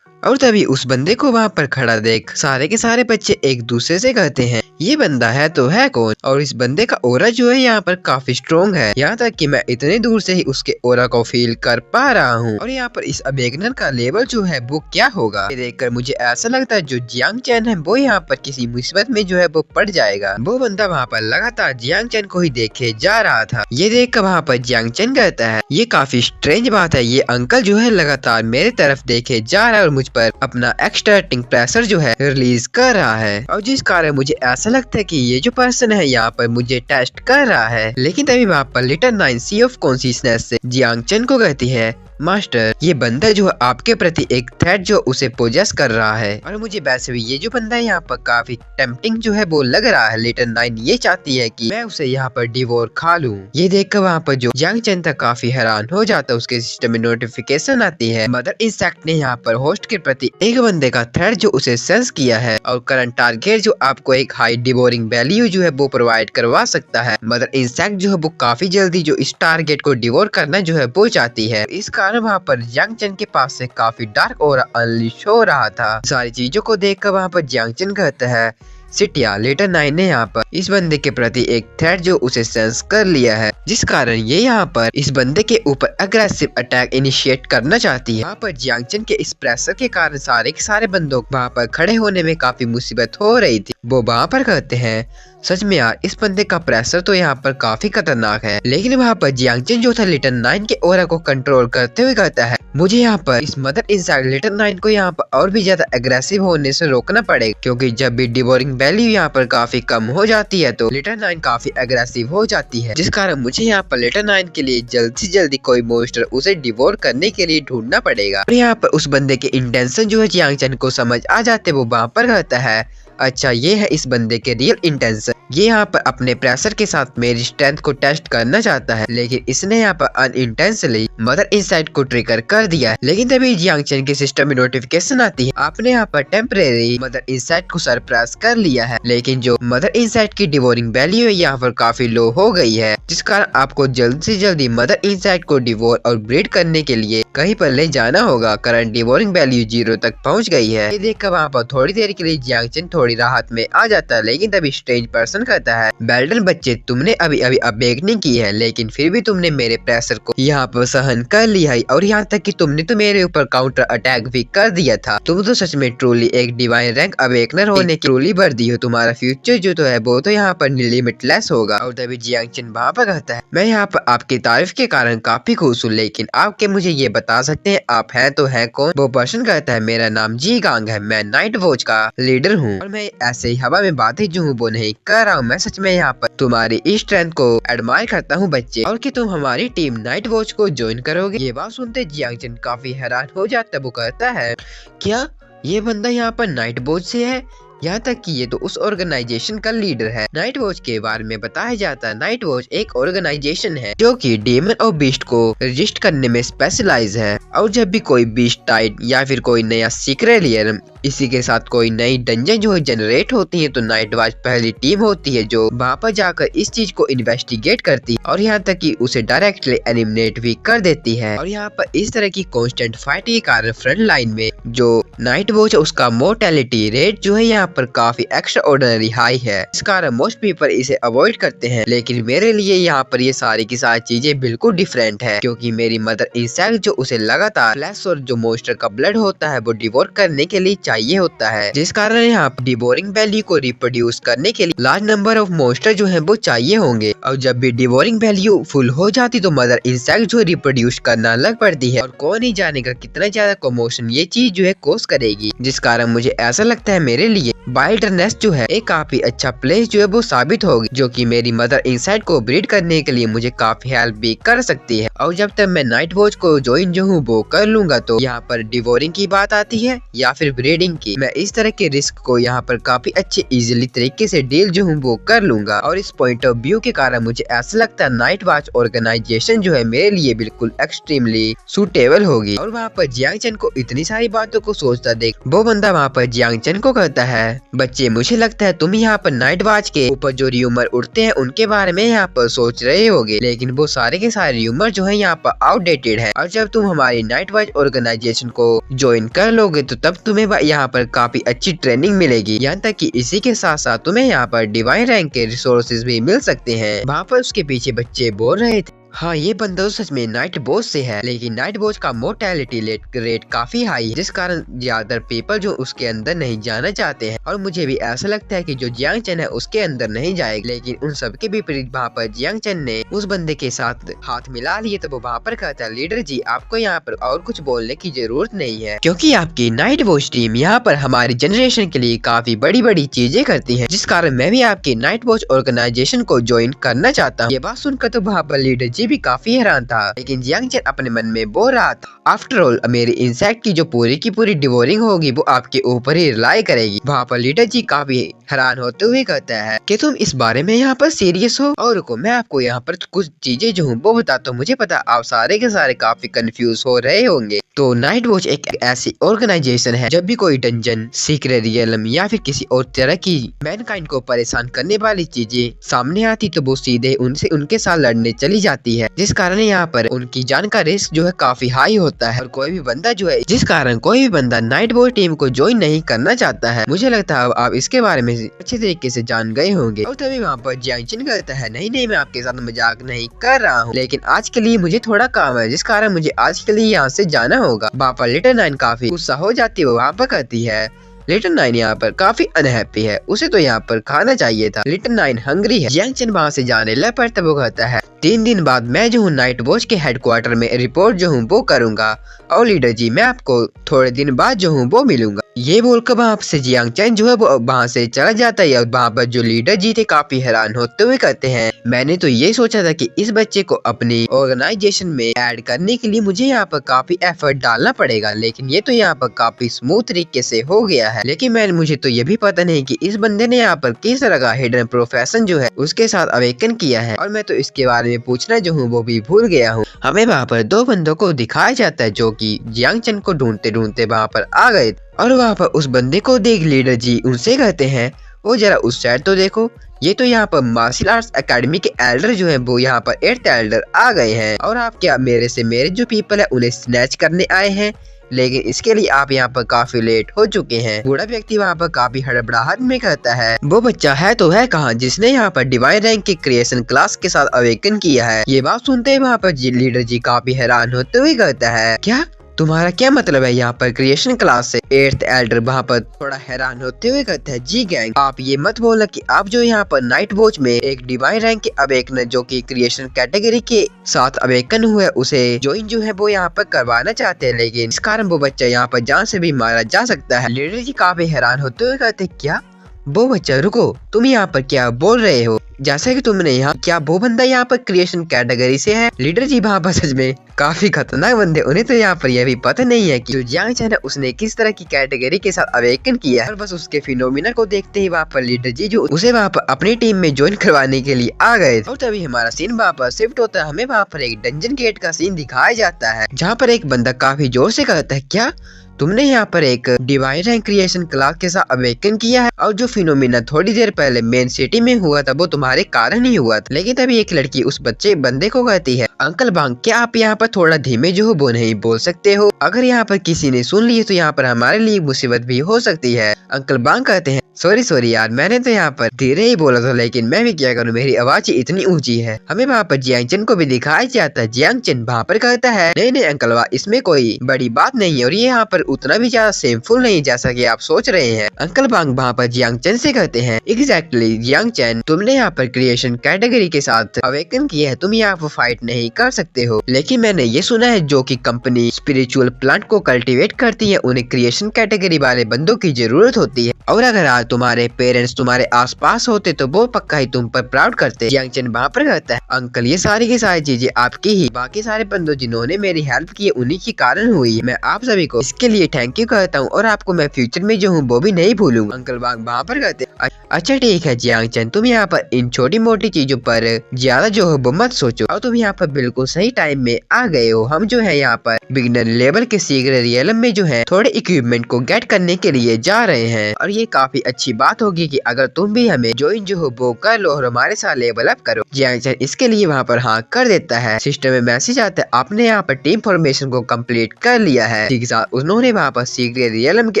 और तभी उस बंदे को वहाँ पर खड़ा देख सारे के सारे बच्चे एक दूसरे से कहते हैं, ये बंदा है तो है कौन? और इस बंदे का ओरा जो है यहाँ पर काफी स्ट्रॉन्ग है, यहाँ तक कि मैं इतने दूर से ही उसके ओरा को फील कर पा रहा हूँ। और यहाँ पर इस अवेकनर का लेवल जो है वो क्या होगा, ये देखकर मुझे ऐसा लगता है जो जियांग चेन है वो यहाँ पर किसी मुसीबत में जो है वो पड़ जाएगा। वो बंदा वहाँ पर लगातार जियांग चेन को ही देखे जा रहा था। ये देख कर वहाँ पर जियांग चेन कहता है, ये काफी स्ट्रेंज बात है, ये अंकल जो है लगातार मेरे तरफ देखे जा रहा है और मुझ पर अपना एक्सटर्टिंग प्रेशर जो है रिलीज कर रहा है, और जिस कारण मुझे ऐसा लगता है कि ये जो पर्सन है यहाँ पर मुझे टेस्ट कर रहा है। लेकिन तभी वहाँ पर little nine sea of consciousness से जियांग चेन को कहती है, मास्टर ये बंदा जो है आपके प्रति एक थ्रेट जो उसे पोजेस कर रहा है, और मुझे वैसे भी ये जो बंदा है यहाँ पर काफी टेम्पटिंग जो है वो लग रहा है। लिटिल नाइन ये चाहती है कि मैं उसे यहाँ पर डिवोर खा लूं। ये देखकर वहाँ पर जो जियांग चेन था काफी हैरान हो जाता है। उसके सिस्टम में नोटिफिकेशन आती है, मदर इंसेक्ट ने यहाँ पर होस्ट के प्रति एक बंदे का थ्रेट जो उसे सेंस किया है और करंट टारगेट जो आपको एक हाई डिवोरिंग वैल्यू जो है वो प्रोवाइड करवा सकता है। मदर इंसेक्ट जो है वो काफी जल्दी जो इस टारगेट को डिवोर करना जो है वो चाहती है। इस कारण वहाँ पर जियांग चेन के पास से काफी डार्क ऑरा अनलीश हो रहा था। सारी चीजों को देखकर वहाँ पर जियांग चेन कहता है, सिटिया लिटिल नाइन ने यहाँ पर इस बंदे के प्रति एक थ्रेट जो उसे सेंस कर लिया है, जिस कारण ये यहाँ पर इस बंदे के ऊपर अग्रेसिव अटैक इनिशिएट करना चाहती है। वहाँ पर जियांग चेन के इस प्रेशर के कारण सारे के सारे बंदों वहाँ पर खड़े होने में काफी मुसीबत हो रही थी। वो वहाँ पर कहते हैं, सच में यार इस बंदे का प्रेशर तो यहाँ पर काफी खतरनाक है। लेकिन वहाँ पर जियांग चेन जो था लिटिल नाइन के ओरा को कंट्रोल करते हुए कहता है, मुझे यहाँ पर इस मदर इंसाइड लिटिल नाइन को यहाँ पर और भी ज्यादा एग्रेसिव होने से रोकना पड़ेगा, क्योंकि जब भी डिवोरिंग वैल्यू यहाँ पर काफी कम हो जाती है तो लिटिल नाइन काफी एग्रेसिव हो जाती है, जिस कारण मुझे यहाँ पर लिटिल नाइन के लिए जल्द से जल्दी कोई मॉन्स्टर उसे डिवोर करने के लिए ढूंढना पड़ेगा। और यहाँ पर उस बंदे के इंटेंशन जो है जियांग चेन को समझ आ जाते, वो वहाँ पर कहता है, अच्छा ये है इस बंदे के रियल इंटेंशन, ये यहाँ पर अपने प्रेशर के साथ मेरी स्ट्रेंथ को टेस्ट करना चाहता है, लेकिन इसने यहाँ पर अनइंटेंशनली मदर इंसाइड को ट्रिगर कर दिया है। लेकिन तभी जियांग चेन के सिस्टम में नोटिफिकेशन आती है, आपने यहाँ पर टेम्परेरी मदर इंसाइड को सरप्राइज कर लिया है, लेकिन जो मदर इंसाइड की डिवोरिंग वैल्यू है यहाँ पर काफी लो हो गई है, जिस कारण आपको जल्द से जल्दी मदर इंसाइड को डिवोर और ब्रीड करने के लिए कहीं पर ले जाना होगा। करंट डिवोरिंग वैल्यू 0 तक पहुँच गई है। ये देखकर वहाँ पर थोड़ी देर के लिए जियांग चेन थोड़ी राहत में आ जाता है, लेकिन तभी स्ट्रेंज पर्सन कहता है, बेल्डन बच्चे, तुमने अभी अभी अवेकनिंग की है, लेकिन फिर भी तुमने मेरे प्रेशर को यहाँ पर सहन कर लिया है, और यहाँ तक कि तुमने तो मेरे ऊपर काउंटर अटैक भी कर दिया था। तुम तो सच में ट्रूली एक डिवाइन रैंक अवेकनर होने की ट्रूली वर्दी हो। तुम्हारा फ्यूचर जो तो है वो तो यहाँ पर लिमिटलेस होगा। और तभी जियांग चेन वहाँ पर कहता है, मैं यहाँ पर आपकी तारीफ के कारण काफी खुश हूँ, लेकिन आपके मुझे ये बता सकते हैं आप हैं तो हैं कौन? वो पर्सन कहता है, मेरा नाम जी गांग है, मैं नाइट वॉच का लीडर हूँ, और मैं ऐसे ही हवा में बातें जो हूँ वो नहीं कर रहा हूँ। मैं सच में यहाँ पर तुम्हारी इस स्ट्रेंथ को एडमायर करता हूँ बच्चे, और कि तुम हमारी टीम नाइट वॉच को ज्वाइन करोगे। ये बात सुनते जियांग चेन काफी हैरान हो जाता है। वो कहता है, क्या ये बंदा यहाँ पर नाइट वॉच से है? यहाँ तक कि ये तो उस ऑर्गेनाइजेशन का लीडर है। नाइट वॉच के बारे में बताया जाता है, नाइट वॉच एक ऑर्गेनाइजेशन है जो कि डेमन और बीस्ट को रजिस्ट करने में स्पेशलाइज है, और जब भी कोई बीस्ट टाइप या फिर कोई नया सीक्रेट लेयर, इसी के साथ कोई नई डंजन जो है जनरेट होती है, तो नाइट वॉच पहली टीम होती है जो वहाँ पर जाकर इस चीज को इन्वेस्टिगेट करती है, और यहाँ तक कि उसे डायरेक्टली एलिमिनेट भी कर देती है। और यहाँ पर इस तरह की कांस्टेंट फाइट के कारण फ्रंट लाइन में जो नाइट वॉच है उसका मोर्टेलिटी रेट जो है यहाँ पर काफी एक्स्ट्रा ऑर्डिनरी हाई है। इस कारण मोस्ट पीपल इसे अवॉइड करते हैं, लेकिन मेरे लिए यहाँ पर ये सारी की सारी चीजें बिल्कुल डिफरेंट है, क्योंकि मेरी मदर इंसेक्ट जो उसे लगातार फ्लैश और जो मोस्टर का ब्लड होता है वो डिवोर करने के लिए चाहिए होता है, जिस कारण यहाँ पर डिवोरिंग वैल्यू को रिप्रोड्यूस करने के लिए लार्ज नंबर ऑफ मोस्टर जो है वो चाहिए होंगे, और जब भी डिवोरिंग वैल्यू फुल हो जाती तो मदर इंसेक्ट जो रिप्रोड्यूस करना लग पड़ती है, और कौन ही जानेगा कितना ज्यादा कमोशन ये चीज जो है कोस करेगी, जिस कारण मुझे ऐसा लगता है मेरे लिए वाइल्डनेस जो है एक काफी अच्छा प्लेस जो है वो साबित होगी, जो कि मेरी मदर इंसाइड को ब्रीड करने के लिए मुझे काफी हेल्प भी कर सकती है। और जब तक मैं नाइट वॉच को ज्वाइन जो हूँ वो कर लूंगा तो यहाँ पर डिवोरिंग की बात आती है या फिर ब्रीडिंग की, मैं इस तरह के रिस्क को यहाँ पर काफी अच्छे इजीली तरीके से डील जो हूँ वो कर लूंगा। और इस पॉइंट ऑफ व्यू के कारण मुझे ऐसा लगता है नाइट वॉच ऑर्गेनाइजेशन जो है मेरे लिए बिल्कुल एक्सट्रीमली सूटेबल होगी। और वहाँ पर जियांग चेन को इतनी सारी बातों को सोचता देख वो बंदा वहाँ पर जियांग चेन को कहता है, बच्चे मुझे लगता है तुम यहाँ पर नाइट वॉच के ऊपर जो र्यूमर उड़ते हैं उनके बारे में यहाँ पर सोच रहे होगे, लेकिन वो सारे के सारे र्यूमर जो है यहाँ पर आउटडेटेड है, और जब तुम हमारी नाइट वॉच ऑर्गेनाइजेशन को ज्वाइन कर लोगे तो तब तुम्हें यहाँ पर काफी अच्छी ट्रेनिंग मिलेगी, यहाँ तक कि इसी के साथ साथ तुम्हें यहाँ पर डिवाइन रैंक के रिसोर्सेज भी मिल सकते हैं। वहाँ पर उसके पीछे बच्चे बोल रहे थे, हाँ ये बंदा तो सच में नाइट वॉच से है, लेकिन नाइट वॉच का मोर्टेलिटी रेट काफी हाई है, जिस कारण ज्यादातर पीपल जो उसके अंदर नहीं जाना चाहते हैं, और मुझे भी ऐसा लगता है कि जो जियांग चेन है उसके अंदर नहीं जाएगा। लेकिन उन सबके विपरीत वहाँ पर जियांग चेन ने उस बंदे के साथ हाथ मिला लिए, तो वो वहाँ पर कहता है, लीडर जी आपको यहाँ पर और कुछ बोलने की जरूरत नहीं है, क्योंकि आपकी नाइट वॉच टीम यहाँ पर हमारी जनरेशन के लिए काफी बड़ी बड़ी चीजें करती है, जिस कारण मैं भी आपकी नाइट वॉच ऑर्गेनाइजेशन को ज्वाइन करना चाहता हूँ। ये बात सुनकर तो वहाँ पर लीडर जी भी काफी हैरान था, लेकिन जियांग चेन अपने मन में बोल रहा था, आफ्टर ऑल मेरी इंसेक्ट की जो पूरी की पूरी डिवोरिंग होगी वो आपके ऊपर ही रिलाई करेगी। वहाँ पर लीडर जी काफी हैरान होते हुए कहता है कि तुम इस बारे में यहाँ पर सीरियस हो, और रुको मैं आपको यहाँ पर कुछ चीजें जो हूँ वो बताता हूँ। मुझे पता आप सारे के सारे काफी कंफ्यूज हो रहे होंगे। तो नाइट वॉच एक ऐसी ऑर्गेनाइजेशन है, जब भी कोई डंजन, सीक्रेट रियलम या फिर किसी और तरह की मैनकाइंड को परेशान करने वाली चीजें सामने आती तो वो सीधे उनके साथ लड़ने चली जाती है, जिस कारण यहाँ पर उनकी जान का रिस्क जो है काफी हाई होता है। और कोई भी बंदा जो है, जिस कारण कोई भी बंदा नाइट वॉच टीम को ज्वाइन नहीं करना चाहता है। मुझे लगता है आप इसके बारे में अच्छे तरीके से जान गए होंगे। और तभी वहाँ पर जियांग चेन कहता है, नहीं नहीं मैं आपके साथ मजाक नहीं कर रहा हूँ, लेकिन आज के लिए मुझे थोड़ा काम है, जिस कारण मुझे आज के लिए यहाँ से जाना होगा। वहाँ पर लिटिल नाइन काफी गुस्सा हो जाती है, वहाँ पर कहती है, लिटिल नाइन यहाँ पर काफी अनहैप्पी है, उसे तो यहाँ पर खाना चाहिए था, लिटिल नाइन हंग्री है। जियांग चेन वहाँ से जाने लग पड़ता, वो कहता है, 3 दिन बाद मैं जो हूँ नाइट वॉच के हेडक्वार्टर में रिपोर्ट जो हूँ वो करूंगा, और लीडर जी मैं आपको थोड़े दिन बाद जो हूँ वो मिलूंगा। ये बोलकर वहाँ से जियांग चेन जो है वो वहाँ से चला जाता है। और वहाँ पर जो लीडर जी थे काफी हैरान होते हुए कहते हैं, मैंने तो ये सोचा था कि इस बच्चे को अपनी ऑर्गेनाइजेशन में ऐड करने के लिए मुझे यहाँ पर काफी एफर्ट डालना पड़ेगा, लेकिन ये तो यहाँ पर काफी स्मूथ तरीके से हो गया है। लेकिन मुझे तो ये भी पता नहीं कि इस बंदे ने यहाँ पर किस तरह का हिडन प्रोफेशन जो है उसके साथ अवेकन किया है, और मैं तो इसके बारे में पूछना जो हूँ वो भी भूल गया हूँ। हमें वहाँ पर 2 बंदों को दिखाया जाता है जो कि जियांग चेन को ढूंढते ढूंढते वहाँ पर आ गए, और वहाँ पर उस बंदे को देख लीडर जी उनसे कहते हैं, वो जरा उस साइड तो देखो, ये तो यहाँ पर मार्शल आर्ट्स एकेडमी के एल्डर जो है वो यहाँ पर 8th एल्डर आ गए हैं, और आप क्या मेरे जो पीपल है उन्हें स्नैच करने आए हैं? लेकिन इसके लिए आप यहाँ पर काफी लेट हो चुके हैं। बूढ़ा व्यक्ति वहाँ पर काफी हड़बड़ाहट में कहता है, वो बच्चा है तो है कहाँ जिसने यहाँ पर डिवाइन रैंक के क्रिएशन क्लास के साथ अवेकन किया है। ये बात सुनते ही वहाँ पर लीडर जी काफी हैरान होते हुए कहता है, क्या तुम्हारा क्या मतलब है यहाँ पर क्रिएशन क्लास से? 8th एल्डर वहाँ पर थोड़ा हैरान होते हुए कहता है, जी गैंग, आप ये मत बोला कि आप जो यहाँ पर नाइट वॉच में एक डिवाइन रैंक के अवेकनर जो कि क्रिएशन कैटेगरी के साथ अवेकन हुआ है उसे ज्वाइन जो है वो यहाँ पर करवाना चाहते हैं, लेकिन इस कारण वो बच्चा यहाँ पर जान से भी मारा जा सकता है। लीडर जी काफी हैरान होते हुए कहते, क्या वो बच्चा, रुको, तुम यहाँ पर क्या बोल रहे हो? जैसे कि तुमने यहाँ, क्या वो बंदा यहाँ पर क्रिएशन कैटेगरी से है? लीडर जी वहाँ पर सच में काफी खतरनाक बंदे, उन्हें तो यहाँ पर यह भी पता नहीं है कि जो जियांग चैन है उसने किस तरह की कैटेगरी के साथ अवेकन किया है। और बस उसके फिनोमिना को देखते ही वहाँ पर लीडर जी जो उसे वहाँ पर अपनी टीम में ज्वाइन करवाने के लिए आ गए। और तभी हमारा सीन वहाँ पर शिफ्ट होता है, हमें वहाँ पर एक डंजन गेट का सीन दिखाया जाता है जहाँ पर एक बंदा काफी जोर से कहता है, क्या तुमने यहाँ पर एक डिवाइन रैंक क्रिएशन क्लास के साथ अवेकन किया है? और जो फिनोमिना थोड़ी देर पहले मेन सिटी में हुआ था वो तुम्हारे कारण ही हुआ था। लेकिन तभी एक लड़की उस बंदे को कहती है, अंकल बांग, क्या आप यहाँ पर थोड़ा धीमे जो हो वो नहीं बोल सकते हो? अगर यहाँ पर किसी ने सुन ली तो यहाँ पर हमारे लिए मुसीबत भी हो सकती है। अंकल बांग कहते हैं, सॉरी यार, मैंने तो यहाँ पर धीरे ही बोला था, लेकिन मैं भी क्या करूँ, मेरी आवाज इतनी ऊंची है। हमें वहाँ पर जियांग चेन को भी दिखाया जाता है। जियांग चेन वहाँ पर कहता है, नहीं अंकल वाह, इसमें कोई बड़ी बात नहीं है और ये यहाँ पर उतना भी ज्यादा सेमफुल नहीं जैसा कि आप सोच रहे हैं। अंकल बांग वहाँ पर जियांग चेन से कहते हैं, एग्जैक्टली जियांग चेन, तुमने यहाँ पर क्रिएशन कैटेगरी के साथ अवेकन किया है, तुम यहाँ पर फाइट नहीं कर सकते हो। लेकिन मैंने ये सुना है जो की कंपनी स्पिरिचुअल प्लांट को कल्टिवेट करती है उन्हें क्रिएशन कैटेगरी वाले बंदों की जरूरत होती है, और अगर आज तुम्हारे पेरेंट्स तुम्हारे आसपास होते तो वो पक्का ही तुम पर प्राउड करते। जियांग चेन वहाँ पर कहता है, अंकल ये सारी की सारी चीजें आपकी ही, बाकी सारे बंदों जिन्होंने मेरी हेल्प की है उन्हीं के कारण हुई है। मैं आप सभी को इसके लिए थैंक यू कहता हूँ और आपको मैं फ्यूचर में जो हूँ वो भी नहीं भूलूंगा। अंकल बांग वहाँ पर कहते हैं, अच्छा ठीक है जियांग चेन, तुम यहाँ पर इन छोटी मोटी चीजों पर ज्यादा जो हो वो मत सोचो, और तुम यहाँ पर बिल्कुल सही टाइम में आ गए हो। हम जो है यहाँ पर बिगिनर लेवल के सीक्रेट रियलम में जो है थोड़े इक्विपमेंट को गेट करने के लिए जा रहे हैं, और ये काफी अच्छी बात होगी कि अगर तुम भी हमें ज्वाइन जो हो वो कर लो और हमारे साथ लेवल अप करो। जियांग चेन इसके लिए वहाँ पर हाँ कर देता है। सिस्टम में मैसेज आता है, आपने यहाँ पर टीम फॉर्मेशन को कंप्लीट कर लिया है। ठीक साथ उन्होंने वहाँ पर सीक्रेट रियलम के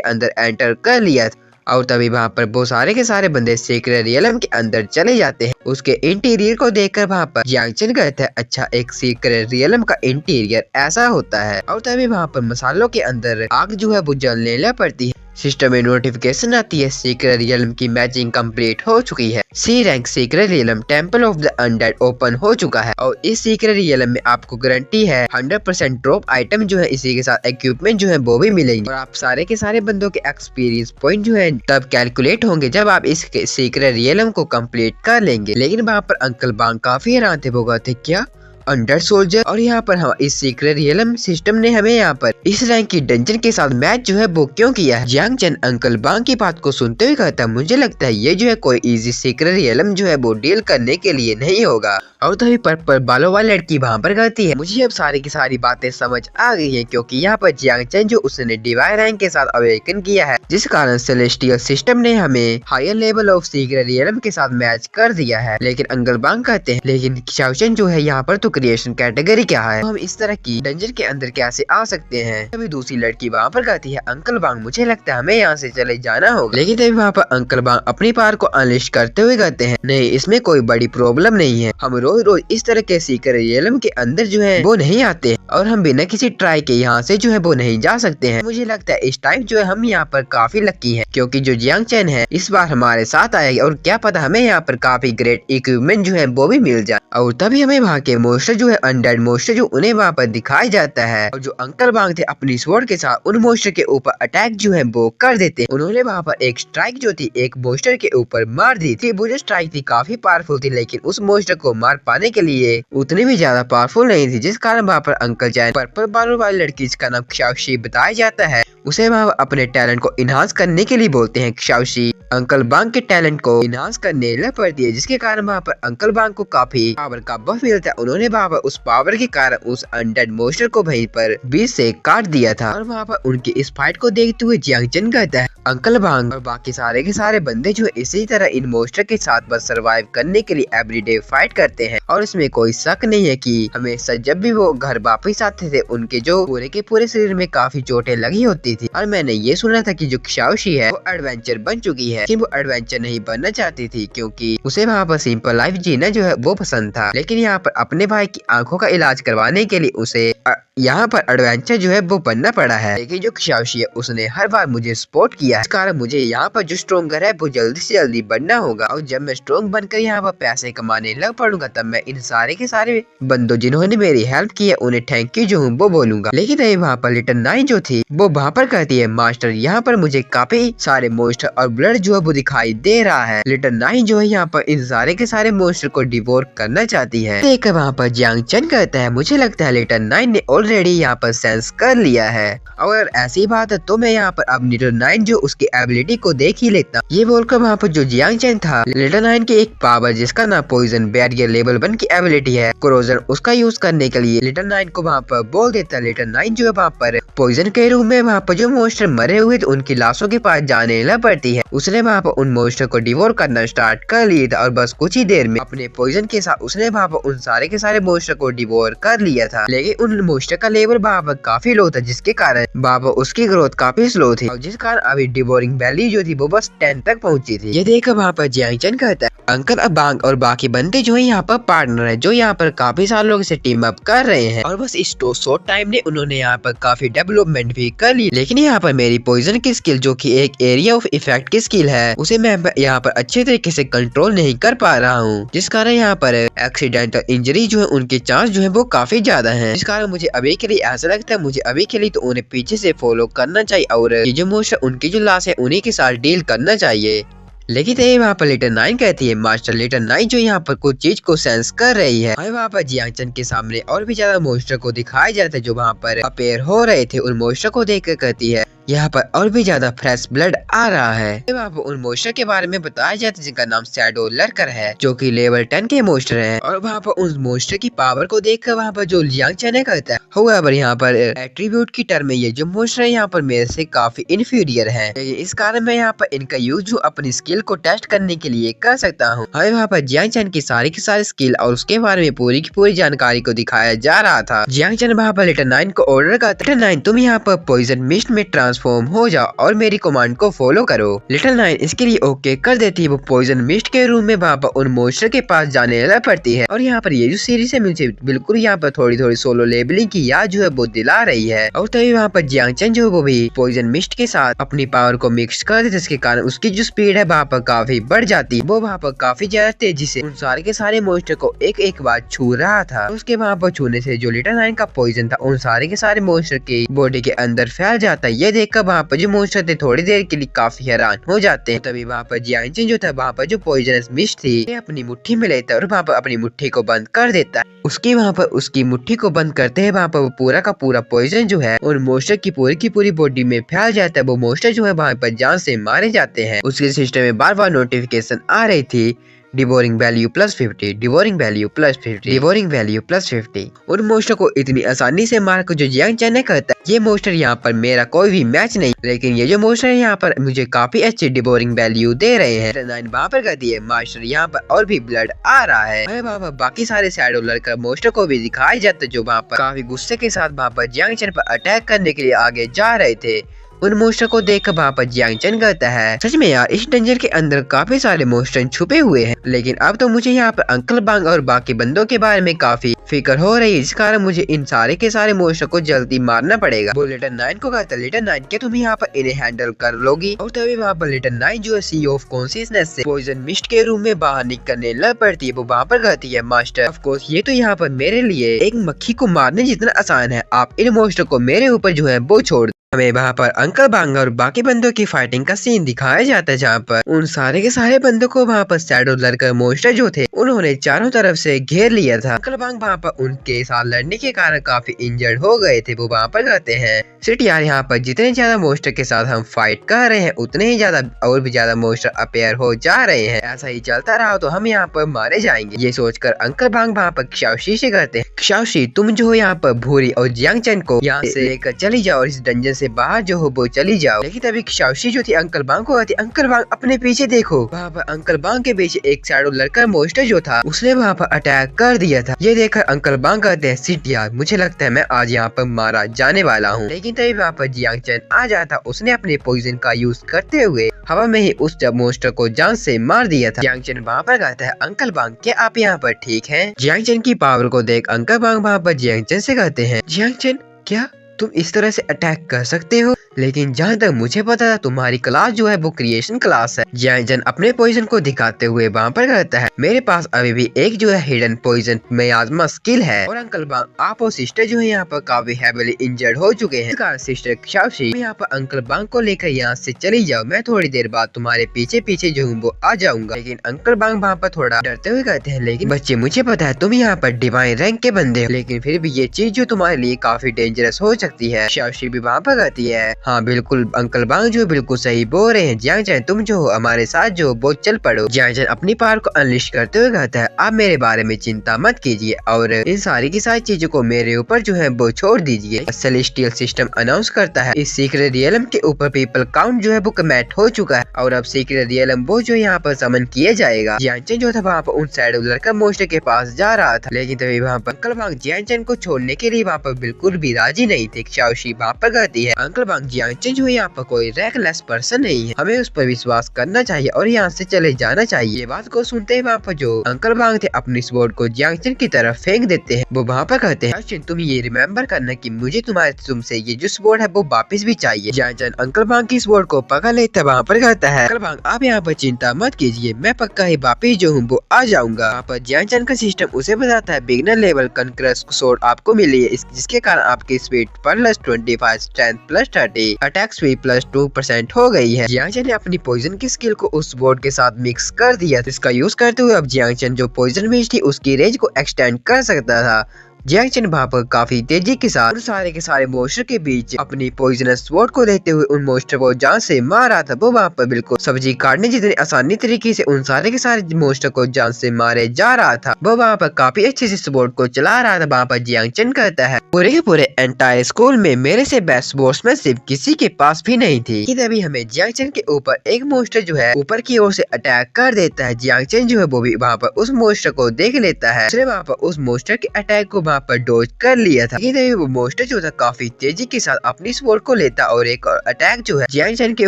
अंदर एंटर कर लिया था, और तभी वहाँ पर वो सारे के सारे बंदे सीक्रेट रियलम के अंदर चले जाते हैं। उसके इंटीरियर को देखकर वहाँ पर जियांग चेन कहता है, अच्छा एक सीक्रेट रियलम का इंटीरियर ऐसा होता है। और तभी वहाँ पर मसालों के अंदर आग जो है वो जलने लग पड़ती है। सिस्टम में नोटिफिकेशन आती है, सीक्रेट रियलम की मैचिंग कंप्लीट हो चुकी है। C rank secret realm temple of the undead open हो चुका है, और इस सीक्रेट रियलम में आपको गारंटी है 100% ड्रॉप आइटम जो है इसी के साथ इक्विपमेंट जो है वो भी मिलेंगे। और आप सारे के सारे बंदों के एक्सपीरियंस पॉइंट जो है तब कैलकुलेट होंगे जब आप इस सीक्रेट रियलम को कंप्लीट कर लेंगे। लेकिन वहाँ पर अंकल बांग काफी हैरान थे, वो कहते क्या अंडर सोल्जर, और यहाँ पर हम इस सीक्रेट रियलम सिस्टम ने हमें यहाँ पर इस रैंक की डंजन के साथ मैच जो है वो क्यों किया है? जियांग चेन अंकल बांग की बात को सुनते हुए कहता है, मुझे लगता है ये जो है कोई इजी सीक्रेट रियलम जो है वो डील करने के लिए नहीं होगा। और तभी पर्पल बालों वाली लड़की वहाँ पर कहती है, मुझे अब सारी की सारी बातें समझ आ गई है, क्योंकि यहाँ पर जियांग चेन जो उसने डिवाइन रैंक के साथ अवेकन किया है, जिस कारण सेलेस्टियल सिस्टम ने हमें higher level of secret realm के साथ मैच कर दिया है। लेकिन अंकल बांग कहते हैं, लेकिन शाओचेन जो है यहाँ पर तो क्रिएशन कैटेगरी क्या है, तो हम इस तरह की डंजन के अंदर कैसे आ सकते हैं? तभी दूसरी लड़की वहाँ पर कहती है, अंकल बांग मुझे लगता है हमें यहाँ से चले जाना होगा। लेकिन तभी वहाँ पर अंकल बांग अपनी पावर को अनलिश करते हुए कहते हैं, नहीं इसमें कोई बड़ी प्रॉब्लम नहीं है, हम रोज रोज इस तरह के सीक्रेट रियलम के अंदर जो है वो नहीं आते, और हम बिना किसी ट्राई के यहाँ से जो है वो नहीं जा सकते हैं। मुझे लगता है इस टाइम जो है हम यहाँ पर काफी लकी हैं, क्योंकि जो जियांग चेन है इस बार हमारे साथ आएगी, और क्या पता हमें यहाँ पर काफी ग्रेट इक्विपमेंट जो है वो भी मिल जाए। और तभी हमें वहाँ के मोस्टर जो है अनडेड मोस्टर जो उन्हें वहाँ पर दिखाया जाता है, और जो अंकल बांग थे अपनी स्वॉर्ड के साथ उन मोस्टर के ऊपर अटैक जो है वो कर देते। उन्होंने वहाँ पर एक स्ट्राइक जो थी एक मोस्टर के ऊपर मार दी थी। वो जो स्ट्राइक थी काफी पावरफुल थी, लेकिन उस मोस्टर को मार पाने के लिए उतनी भी ज्यादा पावरफुल नहीं थी, जिस कारण वहाँ पर अंकल चैन पर्पल बालों वाली लड़की जिसका नाम शाओशी बताया जाता है, उसे वहाँ अपने टैलेंट को इनहांस करने के लिए बोलते हैं शाओशी। अंकल बांग के टैलेंट को इनहांस करने लग पड़ती है, जिसके कारण वहाँ पर अंकल बांग को काफी पावर का बफ मिलता है। उन्होंने वहाँ पर उस पावर के कारण उस अनडेड मोस्टर को वहीं पर बीच से काट दिया था। और वहाँ पर उनकी इस फाइट को देखते हुए जियांग चेन कहता है अंकल बांग और बाकी सारे के सारे बंदे जो इसी तरह इन मोस्टर के साथ बस सरवाइव करने के लिए एवरीडे फाइट करते हैं। और इसमें कोई शक नहीं है कि हमेशा जब भी वो घर वापस आते थे उनके जो पूरे के पूरे शरीर में काफी चोटें लगी होती थी। और मैंने ये सुना था कि जो xiaoxi है वो एडवेंचर बन चुकी है, लेकिन वो एडवेंचर नहीं बनना चाहती थी क्योंकि उसे वहाँ पर सिंपल लाइफ जीना जो है वो पसंद था। लेकिन यहाँ पर अपने भाई की आंखों का इलाज करवाने के लिए उसे यहाँ पर एडवेंचर जो है वो बनना पड़ा है। लेकिन जो xiaoxi है उसने हर बार मुझे सपोर्ट किया है, इस कारण मुझे यहाँ पर जो स्ट्रॉन्गर है वो जल्दी से जल्दी बनना होगा। और जब मैं स्ट्रॉन्ग बनकर यहाँ पर पैसे कमाने लग पड़ूंगा तब मैं इन सारे के सारे बंदों जिन्होंने मेरी हेल्प की है उन्हें थैंक यू जो हूँ वो बोलूंगा। लेकिन अभी वहाँ पर लिटिल नाइन जो थी वो वहाँ पर कहती है मास्टर यहाँ पर मुझे काफी सारे मोस्टर और ब्लड जो है वो दिखाई दे रहा है। लिटिल नाइन जो है यहाँ पर इन सारे के सारे मोस्टर को डिवोर करना चाहती है। देखकर वहाँ पर जियांग चेन कहता है मुझे लगता है लिटिल नाइन ने ऑलरेडी यहाँ पर सेंस कर लिया है। अगर ऐसी बात है तो मैं यहाँ पर अब लिटिल नाइन जो उसकी एबिलिटी को देख ही लेता। ये बोलकर वहाँ पर जो जियांग चेन था लिटिल नाइन की एक पावर जिसका नाम पॉइजन बैरियर लेवल 1 की एबिलिटी है क्रोजन, उसका यूज करने के लिए लिटिल नाइन को वहाँ पर बोल देता। लिटिल नाइन जो है वहाँ पर पॉइजन के रूम में वहाँ पर जो मोस्टर मरे हुए थे उनकी लाशों के पास जाने लग पड़ती है। उसने वहाँ पर उन मोस्टर को डिवोर करना स्टार्ट कर लिया था और बस कुछ ही देर में अपने पॉइजन के साथ उसने वहाँ पर उन सारे के सारे मोस्टर को डिवोर कर लिया था। लेकिन उन मोस्टर का लेवल वहाँ पर काफी लो था, जिसके कारण वहाँ पर उसकी ग्रोथ काफी स्लो थी और जिस कारण अभी डिवोरिंग वैल्यू जो थी वो बस 10 तक पहुंची थी। ये देखकर वहाँ पर जियांग चेन कहता है अंकल अब बांग और बाकी बंदे जो है यहाँ पर पार्टनर है जो यहाँ पर काफी सालों से टीम अप कर रहे हैं और बस इस शॉर्ट टाइम में उन्होंने यहाँ पर काफी डेवलपमेंट भी कर ली। लेकिन यहाँ पर मेरी पॉइजन की स्किल जो कि एक एरिया ऑफ इफेक्ट की स्किल है उसे मैं यहाँ पर अच्छे तरीके से कंट्रोल नहीं कर पा रहा हूँ, जिस कारण यहाँ पर एक्सीडेंटल इंजरी जो है उनके चांस जो है वो काफी ज्यादा है। जिस कारण मुझे अभी के लिए ऐसा लगता है मुझे अभी के लिए तो उन्हें पीछे से फॉलो करना चाहिए और ये जो मोस्टर उनकी जो लाश है उन्हीं के साथ डील करना चाहिए। लेकिन वहाँ पर लिटिल नाइन कहती है मास्टर लिटिल नाइन जो यहाँ पर कुछ चीज को सेंस कर रही है। वहाँ पर जियांग चेन के सामने और भी ज्यादा मोस्टर को दिखाया जाता है जो वहाँ पर अपेयर हो रहे थे। उन मोस्टर को देखकर कहती है यहाँ पर और भी ज्यादा फ्रेश ब्लड आ रहा है। वहाँ पर उन मोस्टर के बारे में बताया जाता है जिनका नाम शैडो लर्कर है जो कि लेवल 10 के मोस्टर है। और वहाँ पर उन मोस्टर की पावर को देखकर वहाँ पर जो जियांग चेन कहता है होवेवर यहाँ पर एट्रीब्यूट की टर्म में ये जो मोस्टर है यहाँ पर मेरे से काफी इन्फीरियर है, इस कारण मैं यहाँ पर इनका यूज जो अपनी स्किल को टेस्ट करने के लिए कर सकता हूँ। हमें वहाँ पर जियांग चेन की सारी स्किल और उसके बारे में पूरी की पूरी जानकारी को दिखाया जा रहा था। जियांग चेन वहाँ पर लिटिल नाइन को ऑर्डर करता लिटिल नाइन तुम यहाँ पर पॉइजन मिस्ट में ट्रांसफॉर्म हो जाओ और मेरी कमांड को फॉलो करो। लिटिल नाइन इसके लिए ओके कर देती है। वो पॉइजन मिस्ट के रूम में वहाँ पर उन मोस्टर के पास जाने लग पड़ती है। और यहाँ पर ये जो सीरीज है मुझे बिल्कुल यहाँ पर थोड़ी थोड़ी सोलो लेबलिंग की याद जो है वो दिला रही है। और तभी वहाँ पर जियांग चेन जो है वो भी पॉइजन मिस्ट के साथ अपनी पावर को मिक्स कर देती है, जिसके कारण उसकी जो स्पीड है वहाँ पर काफी बढ़ जाती है। वो वहाँ पर काफी ज्यादा तेजी से उन सारे के सारे मोस्टर को एक एक बार छू रहा था। उसके वहाँ पर छूने से जो लिटिल नाइन का पॉइजन था उन सारे के सारे मोस्टर की बॉडी के अंदर फैल जाता है। ये देखकर वहाँ पर जो मोस्टर थे थोड़ी देर के लिए काफी हैरान हो जाते हैं। तभी वहाँ पर जियांग चेन जो था वहाँ पर जो पॉइजनस मिस्ट थी अपनी मुट्ठी में लेता है और वहाँ पर अपनी मुट्ठी को बंद कर देता है। उसकी वहाँ पर उसकी मुट्ठी को बंद करते हैं वहाँ पर वो पूरा का पूरा पॉइजन जो है उन मोस्टर की पूरी बॉडी में फैल जाता है। वो मोस्टर जो है वहाँ पर जान से मारे जाते हैं। उसके सिस्टम में बार बार नोटिफिकेशन आ रही थी devouring value +50, devouring value +50, devouring value +50। उन मोस्टर को इतनी आसानी से मार कर जो जियांग चेन ने कहता है ये मोस्टर यहाँ पर मेरा कोई भी मैच नहीं, लेकिन ये जो मोस्टर है यहाँ पर मुझे काफी अच्छी डिवोरिंग वैल्यू दे रहे हैं। नाइन वहाँ पर कहती है मास्टर यहाँ पर और भी ब्लड आ रहा है। वहाँ पर बाकी सारे शैडो लड़कर मोस्टर को भी दिखाया जाता है जो वहाँ पर काफी गुस्से के साथ वहाँ पर जियांग चेन पर अटैक करने के लिए आगे जा रहे थे। उन मोस्टर को देखकर वहाँ पर जियांग चेन कहता है सच में यार इस डंजन के अंदर काफी सारे मोस्टर छुपे हुए हैं, लेकिन अब तो मुझे यहाँ पर अंकल बांग और बाकी बंदों के बारे में काफी फिक्र हो रही है, जिस कारण मुझे इन सारे के सारे मोस्टर को जल्दी मारना पड़ेगा। वो लिटिल नाइन को कहता है लिटिल नाइन क्या तुम यहाँ पर इन्हें हैंडल कर लोगी। और तभी वहाँ पर लिटिल नाइन जो है सी ऑफ कॉन्शियसनेस से पॉइजन मिस्ट के रूम में बाहर निकलने लग पड़ती है। वो वहाँ पर कहती है मास्टर ऑफ कोर्स ये तो यहाँ पर मेरे लिए एक मक्खी को मारने जितना आसान है, आप इन मोस्टर को मेरे ऊपर जो है वो छोड़ हमें वहाँ पर अंकल बांग और बाकी बंदों की फाइटिंग का सीन दिखाया जाता है, जहाँ पर उन सारे के सारे बंदों को वहाँ पर शैडो लड़कर मोस्टर जो थे उन्होंने चारों तरफ से घेर लिया था। अंकल बांग वहाँ पर उनके साथ लड़ने के कारण काफी इंजर्ड हो गए थे। वो वहाँ पर कहते हैं सिट यार, यहाँ पर जितने ज्यादा मोस्टर के साथ हम फाइट कर रहे हैं उतने ही ज्यादा और भी ज्यादा मोस्टर अपेयर हो जा रहे हैं। ऐसा ही चलता रहा तो हम यहाँ पर मारे जाएंगे। ये सोचकर अंकल बांग वहाँ पर क्षाओशी से कहते हैं, क्षाओशी तुम जो हो यहाँ पर भूरी और जियांग चैन को यहाँ से लेकर चली जाओ और इस डंजन से बाहर जो हो वो चली जाओ। लेकिन तभी क्षाओशी जो थी अंकल बांग को कहती, अंकल बांग अपने पीछे देखो। वहाँ पर अंकल बांग के पीछे एक शैडो लड़का मोस्टर जो था उसने वहाँ पर अटैक कर दिया था। ये देखकर अंकल बांग कहते हैं, सिट यार मुझे लगता है मैं आज यहाँ पर मारा जाने वाला हूँ। लेकिन तभी वहाँ पर जियांग चैन आ जाता, उसने अपने पॉइजन का यूज करते हुए हवा में ही उस मोस्टर को जान से मार दिया था। जियांग चैन वहाँ पर कहता है, अंकल बांग क्या आप यहाँ पर ठीक हैं? जियांग चैन की पावर को देख अंकल बांग वहाँ पर जियांग चैन से कहते हैं, जियांग चैन क्या तुम इस तरह से अटैक कर सकते हो? लेकिन जहाँ तक मुझे पता था तुम्हारी क्लास जो है वो क्रिएशन क्लास है। जियांग चैन अपने पॉइजन को दिखाते हुए वहाँ पर कहता है, मेरे पास अभी भी एक जो है हिडन पॉइजन में आजमा स्किल है। और अंकल बांग आप और सिस्टर जो है यहाँ पर काफी हेवीली इंजर्ड हो चुके हैं। सिस्टर क्षाओशी यहाँ पर अंकल बांग को लेकर यहाँ से चली जाओ, मैं थोड़ी देर बाद तुम्हारे पीछे पीछे जो हूँ वो आ जाऊंगा। लेकिन अंकल बांग वहाँ पर थोड़ा डरते हुए कहते हैं, लेकिन बच्चे मुझे पता है तुम यहाँ पर डिवाइन रैंक के बंदे हो, लेकिन फिर भी ये चीज जो तुम्हारे लिए काफी डेंजरस हो सकती है। क्षाओशी भी वहाँ पर कहती है, हाँ बिल्कुल अंकल बांग जो बिल्कुल सही बोल रहे हैं, जियांग चैन तुम जो हो हमारे साथ जो वो चल पड़ो। जियांग चैन अपनी पावर को अनलिश करते हुए कहता है, आप मेरे बारे में चिंता मत कीजिए और इन सारी की सारी चीजों को मेरे ऊपर जो है वो छोड़ दीजिए। सेलेस्टियल सिस्टम अनाउंस करता है, इस सीक्रेट रियलम के ऊपर पीपल काउंट जो है वो कमेट हो चुका है और अब सीक्रेट रियलम वो जो यहाँ पर समन किया जाएगा। जियांग चैन जो था वहाँ पर उन शैडो लड़का मोस्टर के पास जा रहा था, लेकिन तभी वहाँ पर अंकल बांग जियांग चैन को छोड़ने के लिए वहाँ पर बिल्कुल भी राजी नहीं थे। क्षाओशी वहाँ पर कहती है, अंकल बांग जियांग चैन जो यहाँ पर कोई रेकलेस पर्सन नहीं है, हमें उस पर विश्वास करना चाहिए और यहाँ से चले जाना चाहिए। ये बात को सुनते ही वहाँ पर जो अंकल बांग थे अपनी स्वॉर्ड को जियांग चैन की तरफ फेंक देते हैं। वो वहाँ पर कहते हैं, जियांग तुम ये रिमेम्बर करना कि मुझे तुमसे ये जो स्वॉर्ड है वो वापस भी चाहिए। जियांग चैन अंकल बांग की स्वॉर्ड को पकड़ लेता वहाँ पर कहता है, अंकल बांग आप यहाँ पर चिंता मत कीजिए, मैं पक्का ही वापिस जो हूँ वो आ जाऊंगा। वहाँ पर जियांग चैन का सिस्टम उसे बताता है, बिगिनर लेवल कनक्रस स्वॉर्ड आपको मिली है, जिसके कारण आपकी स्पीड +25, स्ट्रेंथ +30, अटैक स्पीड +2% हो गई है। जियांग चैन ने अपनी पॉइजन की स्किल को उस बोर्ड के साथ मिक्स कर दिया, जिसका यूज करते हुए अब जियांग चैन जो पॉइजन बेच थी उसकी रेंज को एक्सटेंड कर सकता था। जियांग चैन वहाँ पर काफी तेजी के साथ उन सारे के सारे मोस्टर के बीच अपनी पॉइजनस स्वॉर्ड को लेते हुए उन मोस्टर को जान से मार रहा था। वो वहाँ पर बिल्कुल सब्जी काटने जितनी आसानी तरीके से उन सारे के सारे मोस्टर को जान से मारे जा रहा था। वो वहाँ पर काफी अच्छे से स्वॉर्ड को चला रहा था। वहाँ पर जियांग चैन कहता है, पूरे एंटायर स्कूल में मेरे से बेस्ट स्पोर्ट्समैनशिप किसी के पास भी नहीं थी। तभी हमें जियांग चैन के ऊपर एक मोस्टर जो है ऊपर की ओर से अटैक कर देता है। जियांग चैन जो है वो भी वहाँ पर उस मोस्टर को देख लेता है, उसने वहाँ पर उस मोस्टर के अटैक को वहाँ पर डोज कर लिया था। लेकिन वो मोस्टर जो था काफी तेजी के साथ अपनी स्वॉर्ड को लेता और एक और अटैक जो है जियांग चैन के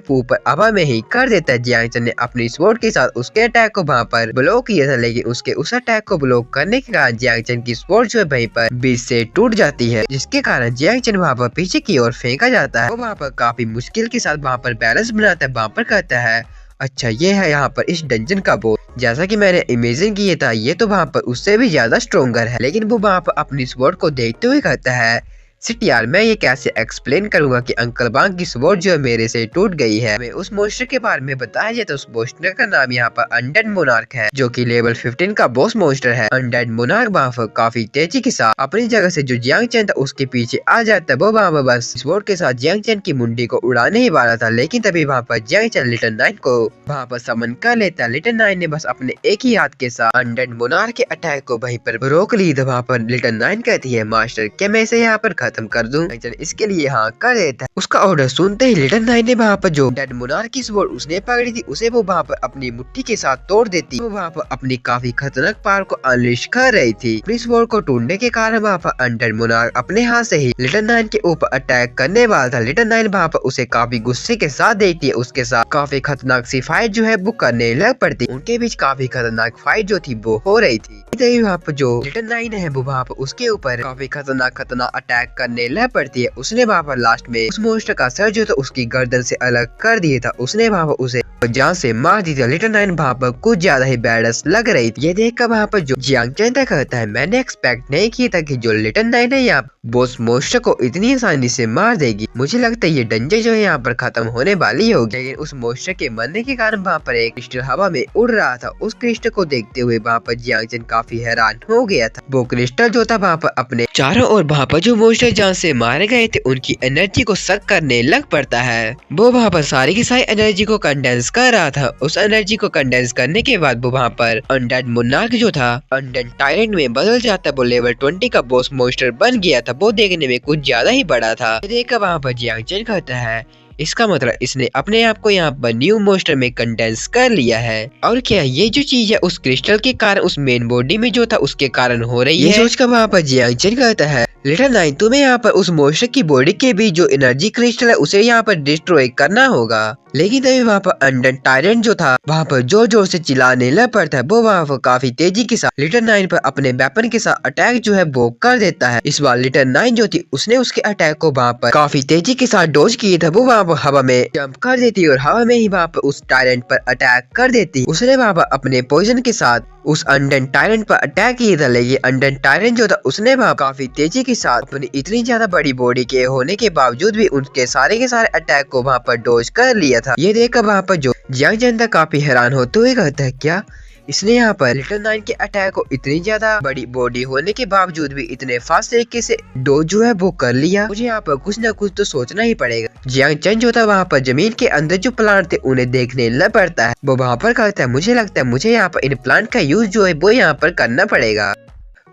ऊपर हवा में ही कर देता है। जियांग चैन ने अपनी स्वॉर्ड के साथ उसके अटैक को वहाँ पर ब्लॉक किया था, लेकिन उसके उस अटैक को ब्लॉक करने के कारण जियांग चैन की स्वॉर्ड जो है वहीं पर बीच से टूट जाती है, जिसके कारण जियांग चैन वहाँ पर पीछे की ओर फेंका जाता है। वो वहाँ पर काफी मुश्किल के साथ वहाँ पर बैलेंस बनाता है। वहाँ पर कहता है, अच्छा ये है यहाँ पर इस डंजन का बोस, जैसा कि मैंने इमेजिन किया था ये तो वहाँ पर उससे भी ज्यादा स्ट्रोंगर है। लेकिन वो वहाँ पर अपनी स्वॉर्ड को देखते हुए कहता है, सिट यार मैं ये कैसे एक्सप्लेन करूंगा कि अंकल बांग की स्वॉर्ड जो है मेरे से टूट गई है। हमें उस मोस्टर के बारे में बताया जाए तो उस मोस्टर का नाम यहाँ पर अनडेड मोनार्क है, जो कि लेवल 15 का बॉस मोस्टर है। अनडेड मोनार्क वहाँ पर काफी तेजी के साथ अपनी जगह से जो जियांग चैन था उसके पीछे आ जाता है। वो वहाँ पर बस स्वॉर्ड के साथ जियांग चैन की मुंडी को उड़ाने ही वाला था, लेकिन तभी वहाँ पर जियांग चैन लिटिल नाइन को वहाँ पर समन कर लेता है। लिटिल नाइन ने बस अपने एक ही हाथ के साथ अनडेड मोनार्क के अटैक को वहीं पर रोक ली। तो वहाँ पर लिटिल नाइन कहती है, मास्टर क्या मैं इसे यहाँ पर खत्म कर दूं? इसके लिए हाँ कर देता है। उसका ऑर्डर सुनते ही लिटिल नाइन ने वहाँ पर जो डेड मोनार्क की स्वॉर्ड उसने पकड़ी थी उसे वो वहाँ पर अपनी मुट्ठी के साथ तोड़ देती। वो वहाँ पर अपनी काफी खतरनाक पावर को अनलिश कर रही थी। अपनी स्वॉर्ड को टूटने के कारण वहाँ पर अनडेड मोनार्क अपने हाथ से ही लिटिल नाइन के ऊपर अटैक करने वाला था। लिटिल नाइन वहाँ पर उसे काफी गुस्से के साथ देखती है, उसके साथ काफी खतरनाक सी फाइट जो है वो करने लग पड़ती। उनके बीच काफी खतरनाक फाइट जो थी वो हो रही थी। वहाँ पर जो लिटिल नाइन है वो वहाँ पर उसके ऊपर काफी खतरनाक अटैक करने लग पड़ती है। उसने वहाँ पर लास्ट में उस मोस्टर का सर जो था उसकी गर्दन से अलग कर दिया था। उसने वहाँ पर उसे जान से मार दी थी। लिटिल नाइन वहाँ पर कुछ ज्यादा ही बैडस लग रही थी। ये देखकर वहाँ पर जो जियांग चेन कहता है मैंने एक्सपेक्ट नहीं किया था कि जो लिटिल नाइन है यहाँ बॉस मोस्टर को इतनी आसानी से मार देगी। मुझे लगता है ये डंजन जो है यहाँ पर खत्म होने वाली होगी। लेकिन उस मोस्टर के मरने के कारण वहाँ पर एक क्रिस्टल हवा में उड़ रहा था। उस क्रिस्टल को देखते हुए वहाँ पर जियांग चेन काफी हैरान हो गया था। वो क्रिस्टल जो था वहाँ पर अपने चारों ओर वहाँ पर जो मोस्टर जान से मारे गए थे उनकी एनर्जी को सक करने लग पड़ता है। वो वहाँ पर सारी की सारी एनर्जी को कंडेंस कर रहा था। उस एनर्जी को कंडेंस करने के बाद वो वहाँ पर अनडेड मोनार्क जो था अनडेड टायरेंट में बदल जाता। वो लेवल 20 का बॉस मोस्टर बन गया था। वो देखने में कुछ ज्यादा ही बड़ा था। देखकर वहाँ पर जियांग चेन कहता है इसका मतलब इसने अपने आप को यहाँ पर न्यू मोस्टर में कंडेंस कर लिया है। और क्या ये जो चीज है उस क्रिस्टल के कारण उस मेन बॉडी में जो था उसके कारण हो रही है। ये सोचकर वहाँ पर जियांग चेन कहता है लिटिल नाइन तुम्हें यहाँ पर उस मोस्टर की बॉडी के बीच जो एनर्जी क्रिस्टल है उसे यहाँ पर डिस्ट्रॉय करना होगा। लेकिन तभी वहाँ पर अनडेड टायरेंट जो था वहाँ पर जोर जोर से चिल्लाने लग पड़ता है। वो वहाँ पर काफी तेजी के साथ लिटिल नाइन पर अपने वेपन के साथ अटैक जो है वो कर देता है। इस बार लिटिल नाइन जो थी उसने उसके अटैक को वहाँ पर काफी तेजी के साथ डॉज किया था। वो वहाँ पर हवा में जंप कर देती और हवा में ही वहाँ पर उस टायरेंट पर अटैक कर देती। उसने वहाँ पर अपने पॉइजन के साथ उस अनडेड टायरेंट पर अटैक किया था। लेकिन अनडेड टायरेंट जो था उसने वहाँ काफी तेजी के साथ अपनी इतनी ज्यादा बड़ी बॉडी के होने के बावजूद भी उनके सारे के सारे अटैक को वहाँ पर डॉज कर लिया था। ये देखकर वहाँ पर जो जियांग चेन था काफी हैरान होते हुए कहता है क्या इसने यहाँ पर लिटिल नाइन के अटैक को इतनी ज्यादा बड़ी बॉडी होने के बावजूद भी इतने फास्ट तरीके से डॉज जो है वो कर लिया। मुझे यहाँ पर कुछ न कुछ तो सोचना ही पड़ेगा। जियांग चेन जो था वहाँ पर जमीन के अंदर जो प्लांट थे उन्हें देखने लग पड़ता है। वो वहाँ पर कहता है मुझे लगता है मुझे यहाँ पर इन प्लांट का यूज जो है वो यहाँ पर करना पड़ेगा।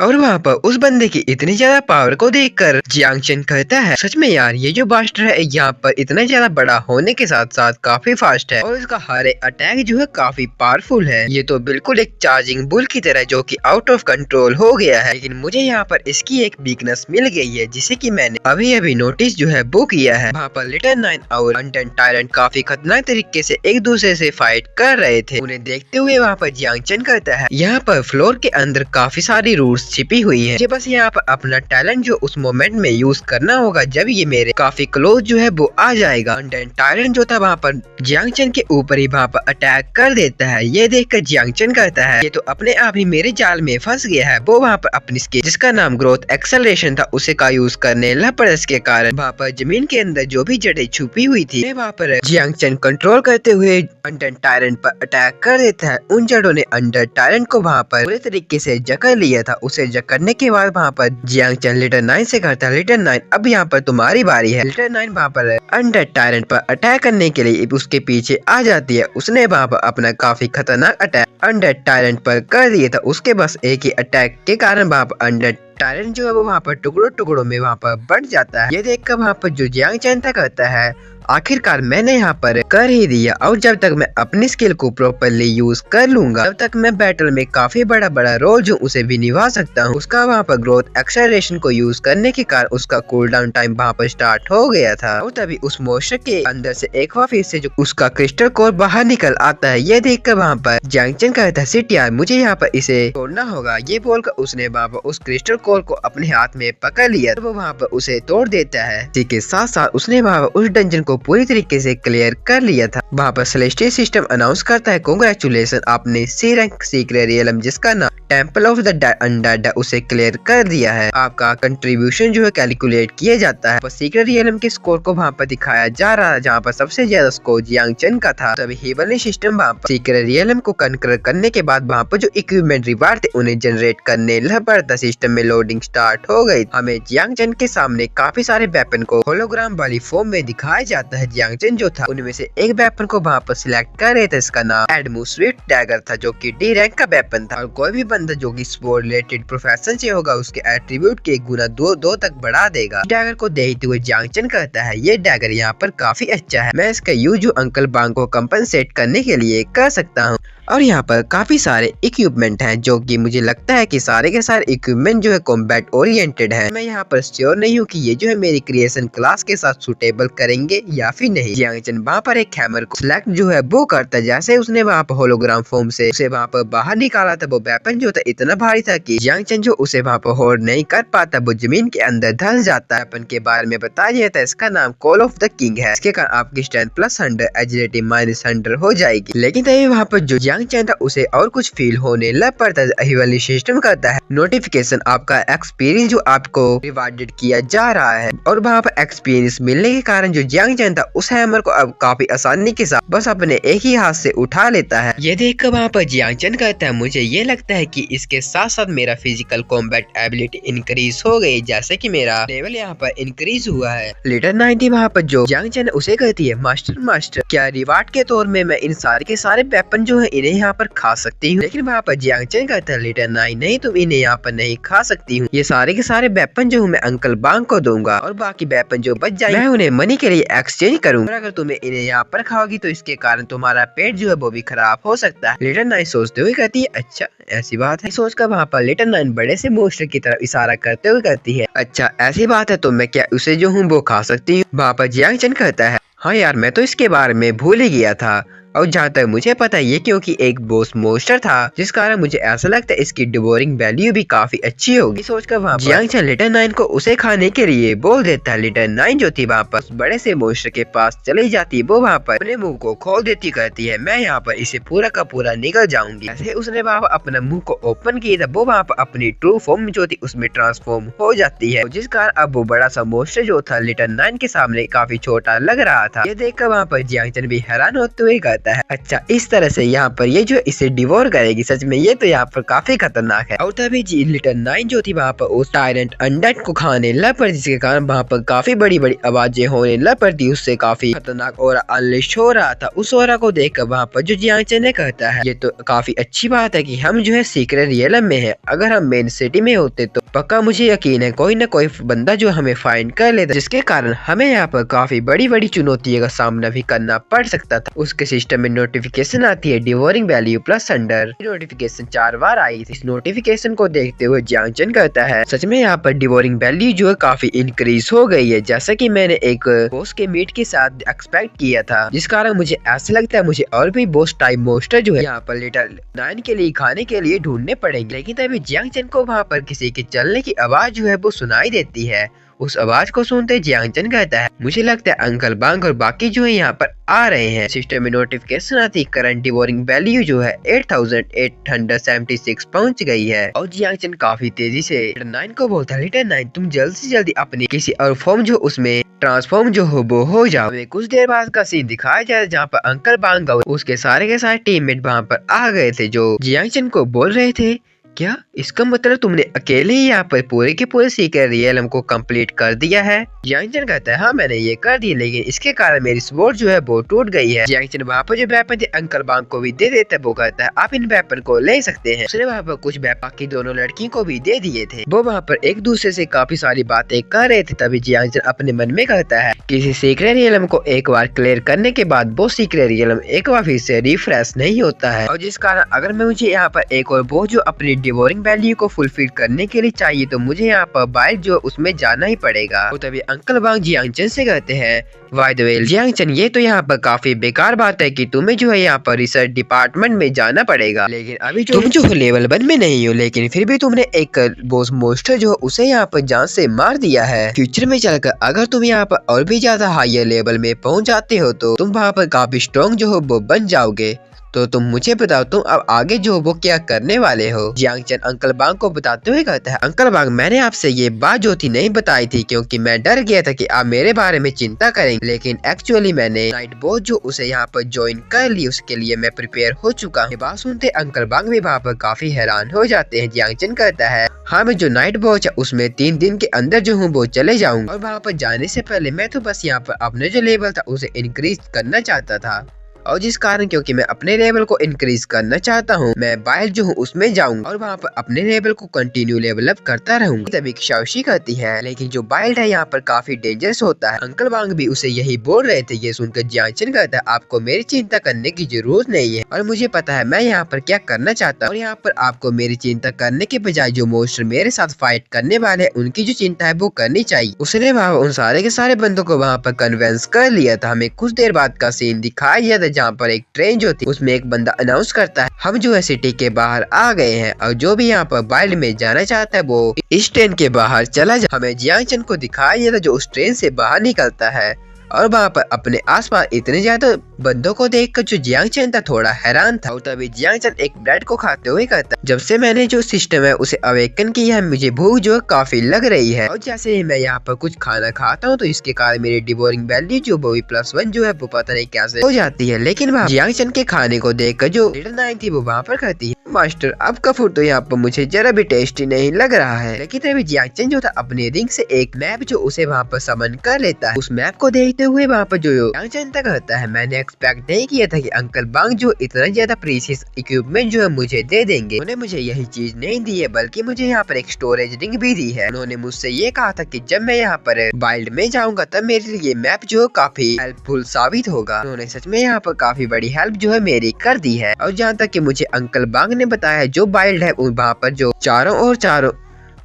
और वहाँ पर उस बंदे की इतनी ज्यादा पावर को देखकर जियांग चेन कहता है सच में यार ये जो बास्टर है यहाँ पर इतना ज्यादा बड़ा होने के साथ साथ काफी फास्ट है और इसका हर एक अटैक जो है काफी पावरफुल है। ये तो बिल्कुल एक चार्जिंग बुल की तरह जो कि आउट ऑफ कंट्रोल हो गया है। लेकिन मुझे यहाँ पर इसकी एक वीकनेस मिल गई है जिसे कि मैंने अभी अभी नोटिस जो है वो किया है। वहाँ पर लिटिल नाइन और अनडेड टायरेंट काफी खतरनाक तरीके से एक दूसरे से फाइट कर रहे थे। उन्हें देखते हुए वहाँ पर जियांग चेन कहता है यहाँ पर फ्लोर के अंदर काफी सारी रूट्स छिपी हुई है। मुझे बस यहाँ पर अपना टैलेंट जो उस मोमेंट में यूज करना होगा जब ये मेरे काफी क्लोज जो है वो आ जाएगा। अनडेड टायरेंट जो था वहाँ पर जियांग चेन के ऊपर ही वहाँ पर अटैक कर देता है। ये देखकर जियांग चेन कहता है ये तो अपने आप ही मेरे जाल में फंस गया है। वो वहाँ पर अपनी स्किल जिसका नाम ग्रोथ एक्सेलरेशन था उसे का यूज करने लग पड़ा। इसके कारण वहाँ पर जमीन के अंदर जो भी जड़ें छुपी हुई थी वहाँ पर जियांग चेन कंट्रोल करते हुए अनडेड टायरेंट पर अटैक कर देता है। उन जड़ों ने अनडेड टायरेंट को वहाँ पर पूरे तरीके से जकड़ लिया था। उसे जकड़ने के बाद वहाँ पर जियांग चेन लिटिल नाइन से कहता है लिटिल नाइन अब यहाँ पर तुम्हारी बारी है। लिटिल नाइन वहाँ पर अनडेड टायरेंट पर अटैक करने के लिए उसके पीछे आ जाती है। उसने वहाँ पर अपना काफी खतरनाक अटैक अनडेड टायरेंट पर कर दिया था। उसके बस एक ही अटैक के कारण वहाँ पर अनडेड टायरेंट जो है वो वहाँ पर टुकड़ों टुकड़ों में वहाँ पर बढ़ जाता है। ये देखकर वहाँ पर जो जियांग चेन था कहता है आखिरकार मैंने यहाँ पर कर ही दिया और जब तक मैं अपनी स्किल को प्रॉपरली यूज कर लूंगा तब तक मैं बैटल में काफी बड़ा रोल जो उसे भी निभा सकता हूँ। उसका वहाँ पर ग्रोथ एक्सेलरेशन को यूज करने के कारण उसका कूल डाउन टाइम वहाँ पर स्टार्ट हो गया था और तभी उस मोस्टर के अंदर से एक बार फिर से जो उसका क्रिस्टल कोर बाहर निकल आता है। ये देखकर वहाँ पर जियांग चेन कहता है सिट यार मुझे यहाँ पर इसे तोड़ना होगा। ये बोलकर उसने वहाँ पर उस क्रिस्टल कोर को अपने हाथ में पकड़ लिया। वो वहाँ पर उसे तोड़ देता है। इसी के साथ साथ उसने वहाँ पर उस डंजन को पूरी तरीके से क्लियर कर लिया था। वहाँ पर सेलेस्टियल सिस्टम अनाउंस करता है कांग्रेचुलेशन आपने सी रैंक सीक्रेट रियलम जिसका नाम टेम्पल ऑफ द अनडेड उसे क्लियर कर दिया है। आपका कंट्रीब्यूशन जो है कैलकुलेट किया जाता है। सीक्रेट रियलम के स्कोर को वहाँ पर दिखाया जा रहा है जहाँ पर सबसे ज्यादा स्कोर जियांग चेन का था। तभी हेवनली सिस्टम वहाँ पर सीक्रेट रियलम को कनकर करने के बाद वहाँ पर जो इक्विपमेंट रिवार्ड थे उन्हें जनरेट करने लग पड़ता। सिस्टम में लोडिंग स्टार्ट हो गई। हमें जियांग चेन के सामने काफी सारे वेपन को होलोग्राम वाली फॉर्म में दिखाया जाता है। जियांग चेन जो था उनमें से एक वेपन को वहाँ पर सिलेक्ट कर रहे थे। इसका नाम एडमू स्विफ्ट डैगर था जो कि डी रैंक का वेपन था और कोई भी बंदा जो कि स्पोर्ट रिलेटेड प्रोफेशन से होगा उसके एट्रीब्यूट के गुना दो तक बढ़ा देगा। डैगर को देखते हुए जियांग चेन कहता है ये डैगर यहाँ पर काफी अच्छा है। मैं इसका यूज अंकल बांग को कंपनसेट करने के लिए कर सकता हूँ। और यहाँ पर काफी सारे इक्विपमेंट हैं जो कि मुझे लगता है कि सारे के सारे इक्विपमेंट जो है कॉम्बैट ओरिएंटेड है। मैं यहाँ पर श्योर नहीं हूँ कि ये जो है मेरी क्रिएशन क्लास के साथ सुटेबल करेंगे या फिर नहीं। जियांग चेन वहाँ पर एक हैमर को सिलेक्ट जो है वो करता है। जैसे उसने वहाँ पर होलोग्राम फॉर्म से उसे वहाँ पर बाहर निकाला था, वो वेपन जो था इतना भारी था कि जियांग चेन जो उसे वहाँ पर होल्ड नहीं कर पाता, वो जमीन के अंदर धंस जाता है। वेपन के बारे में बताया जाता है इसका नाम कॉल ऑफ द किंग है। इसके कारण आपकी स्ट्रेंथ +100 एजिलिटी -100 हो जाएगी। लेकिन तभी वहाँ पर जो जियांग चेन था उसे और कुछ फील होने लग पड़ता है। वाली सिस्टम करता है नोटिफिकेशन आपका एक्सपीरियंस जो आपको रिवार्डेड किया जा रहा है। और वहाँ पर एक्सपीरियंस मिलने के कारण जो जियांग चेन था उस हैमर को अब काफी आसानी के साथ बस अपने एक ही हाथ से उठा लेता है। ये देखकर वहाँ पर जियांग चेन कहता है मुझे ये लगता है कि इसके साथ साथ मेरा फिजिकल कॉम्बैट एबिलिटी इंक्रीज हो गई, जैसे कि मेरा लेवल यहाँ पर इंक्रीज हुआ है। लीडर 90 वहाँ पर जो जियांग चेन उसे कहती है मास्टर क्या रिवार्ड के तौर में मैं इन सारे के सारे वेपन जो है इन्हें यहाँ पर खा सकती हूँ। लेकिन वहाँ पर जियांग चेन कहता है लीडर 9 नहीं, तुम इन्हें यहाँ पर नहीं खा सकती हूँ। ये सारे के सारे वेपन जो मैं अंकल बांग को दूंगा और बाकी वेपन जो बच जाए मैं उन्हें मनी के लिए एक्सचेंज करूंगा। अगर तुम्हें इन्हें यहाँ पर खाओगी तो इसके कारण तुम्हारा पेट जो है वो भी खराब हो सकता है। लीडर 9 सोचते हुए कहती है अच्छा ऐसी बात है। सोचकर वहाँ पर लीडर 9 बड़े से मोस्टर की तरफ इशारा करते हुए कहती है अच्छा ऐसी बात है तो मैं क्या उसे जो हूँ वो खा सकती हूँ। वहाँ पर जियांग चेन कहता है हाँ यार मैं तो इसके बारे में भूल ही गया था, और जहाँ तक मुझे पता है ये क्योंकि एक बॉस मोस्टर था जिस कारण मुझे ऐसा लगता है इसकी डिवोरिंग वैल्यू भी काफी अच्छी होगी। सोचकर वहाँ जियांग चेन लीडर 9 को उसे खाने के लिए बोल देता है। लीडर 9 जो थी वहाँ पर बड़े से मोस्टर के पास चली जाती, वो वहाँ पर अपने मुंह को खोल देती, कहती है मैं यहाँ पर इसे पूरा का पूरा निकल जाऊंगी। ऐसे उसने वहाँ पर अपना मुंह को ओपन किया था, वो वहाँ पर अपनी ट्रू फॉर्म जो थी उसमें ट्रांसफॉर्म हो जाती है, जिस कारण अब वो बड़ा सा मोस्टर जो था लीडर 9 के सामने काफी छोटा लग रहा था। ये देखकर वहाँ पर जियांग चेन भी हैरान होते हुए कहता है अच्छा इस तरह से यहाँ पर ये जो इसे डिवोर करेगी, सच में ये तो यहाँ पर काफी खतरनाक है। और तभी जी लीडर 9 जो थी वहाँ पर उस टायरेंट अनडेड को खाने लग पड़ी, जिसके कारण वहाँ पर काफी बड़ी बड़ी आवाजें होने लग पड़ती। उससे काफी खतरनाक और अनलिस्ट हो रहा था। उस ओरा को देखकर वहाँ पर जो जियांग चेन ने कहता है ये तो काफी अच्छी बात है कि हम जो है सीक्रेट रियलम में है, अगर हम मेन सिटी में होते तो पक्का मुझे यकीन है कोई न कोई बंदा जो हमें फाइंड कर लेता, जिसके कारण हमें यहाँ पर काफी बड़ी बड़ी चुनौतियों का सामना भी करना पड़ सकता था। उसके सिस्टम में नोटिफिकेशन आती है डिवोरिंग वैल्यू +100। नोटिफिकेशन 4 बार आई थी। इस नोटिफिकेशन को देखते हुए जियांग चेन कहता है सच में यहाँ पर डिवोरिंग वैल्यू जो है काफी इंक्रीज हो गई है, जैसा कि मैंने एक बॉस के मीट के साथ एक्सपेक्ट किया था, जिस कारण मुझे ऐसा लगता है मुझे और भी बॉस टाइप मोस्टर जो है यहाँ पर लीडर 9 के लिए खाने के लिए ढूंढने पड़ेंगे। लेकिन तभी जियांग चेन को वहाँ पर किसी के चलने की आवाज जो है वो सुनाई देती है। उस आवाज को सुनते जियांग चेन कहता है मुझे लगता है अंकल बांग और बाकी जो है यहाँ पर आ रहे हैं। सिस्टम में नोटिफिकेशन आती करंट डिवोरिंग वैल्यू जो है 8876 पहुंच गई है। और जियांग चेन काफी तेजी से लीडर 9 को बोलता है लीडर 9 तुम जल्द से जल्दी अपनी किसी और फॉर्म जो उसमें ट्रांसफॉर्म जो हो वो हो जाओ। हमें कुछ देर बाद का सीन दिखाया जाए जहाँ पर अंकल बांग और उसके सारे के सारे टीममेट वहाँ पर आ गए थे, जो जियांग चेन को बोल रहे थे क्या इसका मतलब तुमने अकेले ही यहाँ पर पूरे के पूरे सीक्रेट रियलम को कंप्लीट कर दिया है। जियांग चेन कहता है हाँ मैंने ये कर दिया, लेकिन इसके कारण मेरी स्वॉर्ड जो है वो टूट गई है। जियांग चेन वहाँ पर जो वेपन थे अंकल बांग को भी दे देता है। वो कहता है आप इन वेपन को ले सकते हैं। उसने वहाँ पर कुछ वेपन की दोनों लड़कियों को भी दे दिए थे। वो वहाँ पर एक दूसरे से काफी सारी बातें कर रहे थे। तभी जियांग चेन अपने मन में कहता है किसी सीक्रेट रियलम को एक बार क्लियर करने के बाद वो सीक्रेट रियलम एक बार फिर से रिफ्रेश नहीं होता है, और जिस कारण अगर मैं मुझे यहाँ पर एक और वो जो अपनी डिवोरिंग वैल्यू को फुलफिल करने के लिए चाहिए तो मुझे यहाँ पर बाइट जो उसमें जाना ही पड़ेगा। तो तभी अंकल बांग जियांग चेन से कहते हैं by the way Jiang chain ये तो यहाँ पर काफी बेकार बात है कि तुम्हें जो है यहाँ पर रिसर्च डिपार्टमेंट में जाना पड़ेगा, लेकिन अभी जो तुम जो लेवल 1 में नहीं हो, लेकिन फिर भी तुमने एक बॉस मोस्टर जो उसे यहाँ पर जान से मार दिया है। फ्यूचर में चलकर अगर तुम यहाँ पर और भी ज्यादा हायर लेवल में पहुँच जाते हो तो तुम वहाँ पर काफी स्ट्रॉन्ग जो हो वो बन जाओगे। तो तुम मुझे बताओ तुम अब आगे जो वो क्या करने वाले हो। जियांग चेन अंकल बांग को बताते हुए कहता है अंकल बांग मैंने आपसे ये बात जो थी नहीं बताई थी क्योंकि मैं डर गया था कि आप मेरे बारे में चिंता करेंगे, लेकिन एक्चुअली मैंने नाइट बॉस जो उसे यहाँ पर ज्वाइन कर ली उसके लिए मैं प्रिपेयर हो चुका हूँ। ये बात सुनते अंकल बांग भी वहाँ पर काफी हैरान हो जाते हैं। जियांग चेन कहता है हाँ मैं जो नाइट वॉच है उसमें 3 दिन के अंदर जो हूँ वो चले जाऊंगा, और वहाँ पर जाने से पहले मैं तो बस यहाँ पर अपने जो लेवल था उसे इंक्रीज करना चाहता था। और जिस कारण क्योंकि मैं अपने लेवल को इंक्रीज करना चाहता हूँ, मैं बाइल्ड जो हूँ उसमें जाऊंगा और वहाँ पर अपने लेवल को कंटिन्यू लेवल अप करता रहूंगा। तभी शाओशी कहती है लेकिन जो बाइल्ड है यहाँ पर काफी डेंजरस होता है। अंकल वांग भी उसे यही बोल रहे थे। ये सुनकर जियांग चेन कहता है आपको मेरी चिंता करने की जरूरत नहीं है और मुझे पता है मैं यहाँ पर क्या करना चाहता हूँ और यहाँ पर आपको मेरी चिंता करने के बजाय जो मोस्टर मेरे साथ फाइट करने वाले हैं उनकी जो चिंता है वो करनी चाहिए। उसने वहाँ उन सारे के सारे बंदों को वहाँ पर कन्वेंस कर लिया था। हमें कुछ देर बाद का सीन दिखाया गया था जहाँ पर एक ट्रेन जो थी उसमें एक बंदा अनाउंस करता है हम जो है सिटी के बाहर आ गए हैं और जो भी यहाँ पर बाइल्ड में जाना चाहता है वो इस ट्रेन के बाहर चला जा। हमें जियांग चेन को दिखाया गया था जो उस ट्रेन से बाहर निकलता है और वहाँ पर अपने आसपास इतने ज्यादा बंदों को देखकर जो जियांग चेन था थोड़ा हैरान था। और तभी जियांग चेन एक ब्रेड को खाते हुए कहता जब से मैंने जो सिस्टम है उसे अवेकन किया है मुझे भूख जो है काफी लग रही है और जैसे ही मैं यहाँ पर कुछ खाना खाता हूँ तो इसके कारण मेरी डिवोरिंग वैल्यू जो वो भी +1 जो है वो पता नहीं कैसे हो जाती है। लेकिन वहाँ जियांग चेन के खाने को देखकर जो लिटिल नाइन थी वो वहाँ पर कहती है मास्टर आपका फूड तो यहाँ पर मुझे जरा भी टेस्टी नहीं लग रहा है। लेकिन तभी जियांग चेन जो था अपने रिंग से एक मैप जो उसे वहाँ पर समन कर लेता है। उस मैप को देखते हुए वहाँ पर जो जियांग चेन तक कहता है मैंने एक्सपेक्ट नहीं किया था कि अंकल बांग जो इतना ज्यादा प्रीशियस इक्विपमेंट जो है मुझे दे देंगे। उन्होंने मुझे यही चीज नहीं दी है बल्कि मुझे यहाँ पर एक स्टोरेज रिंग भी दी है। उन्होंने मुझसे ये कहा था कि जब मैं यहाँ पर वाइल्ड में जाऊंगा तब मेरे लिए मैप जो काफी हेल्पफुल साबित होगा। उन्होंने सच में यहाँ पर काफी बड़ी हेल्प जो है मेरी कर दी है। और जहाँ तक कि मुझे अंकल बांग ने बताया जो वाइल्ड है वहाँ पर जो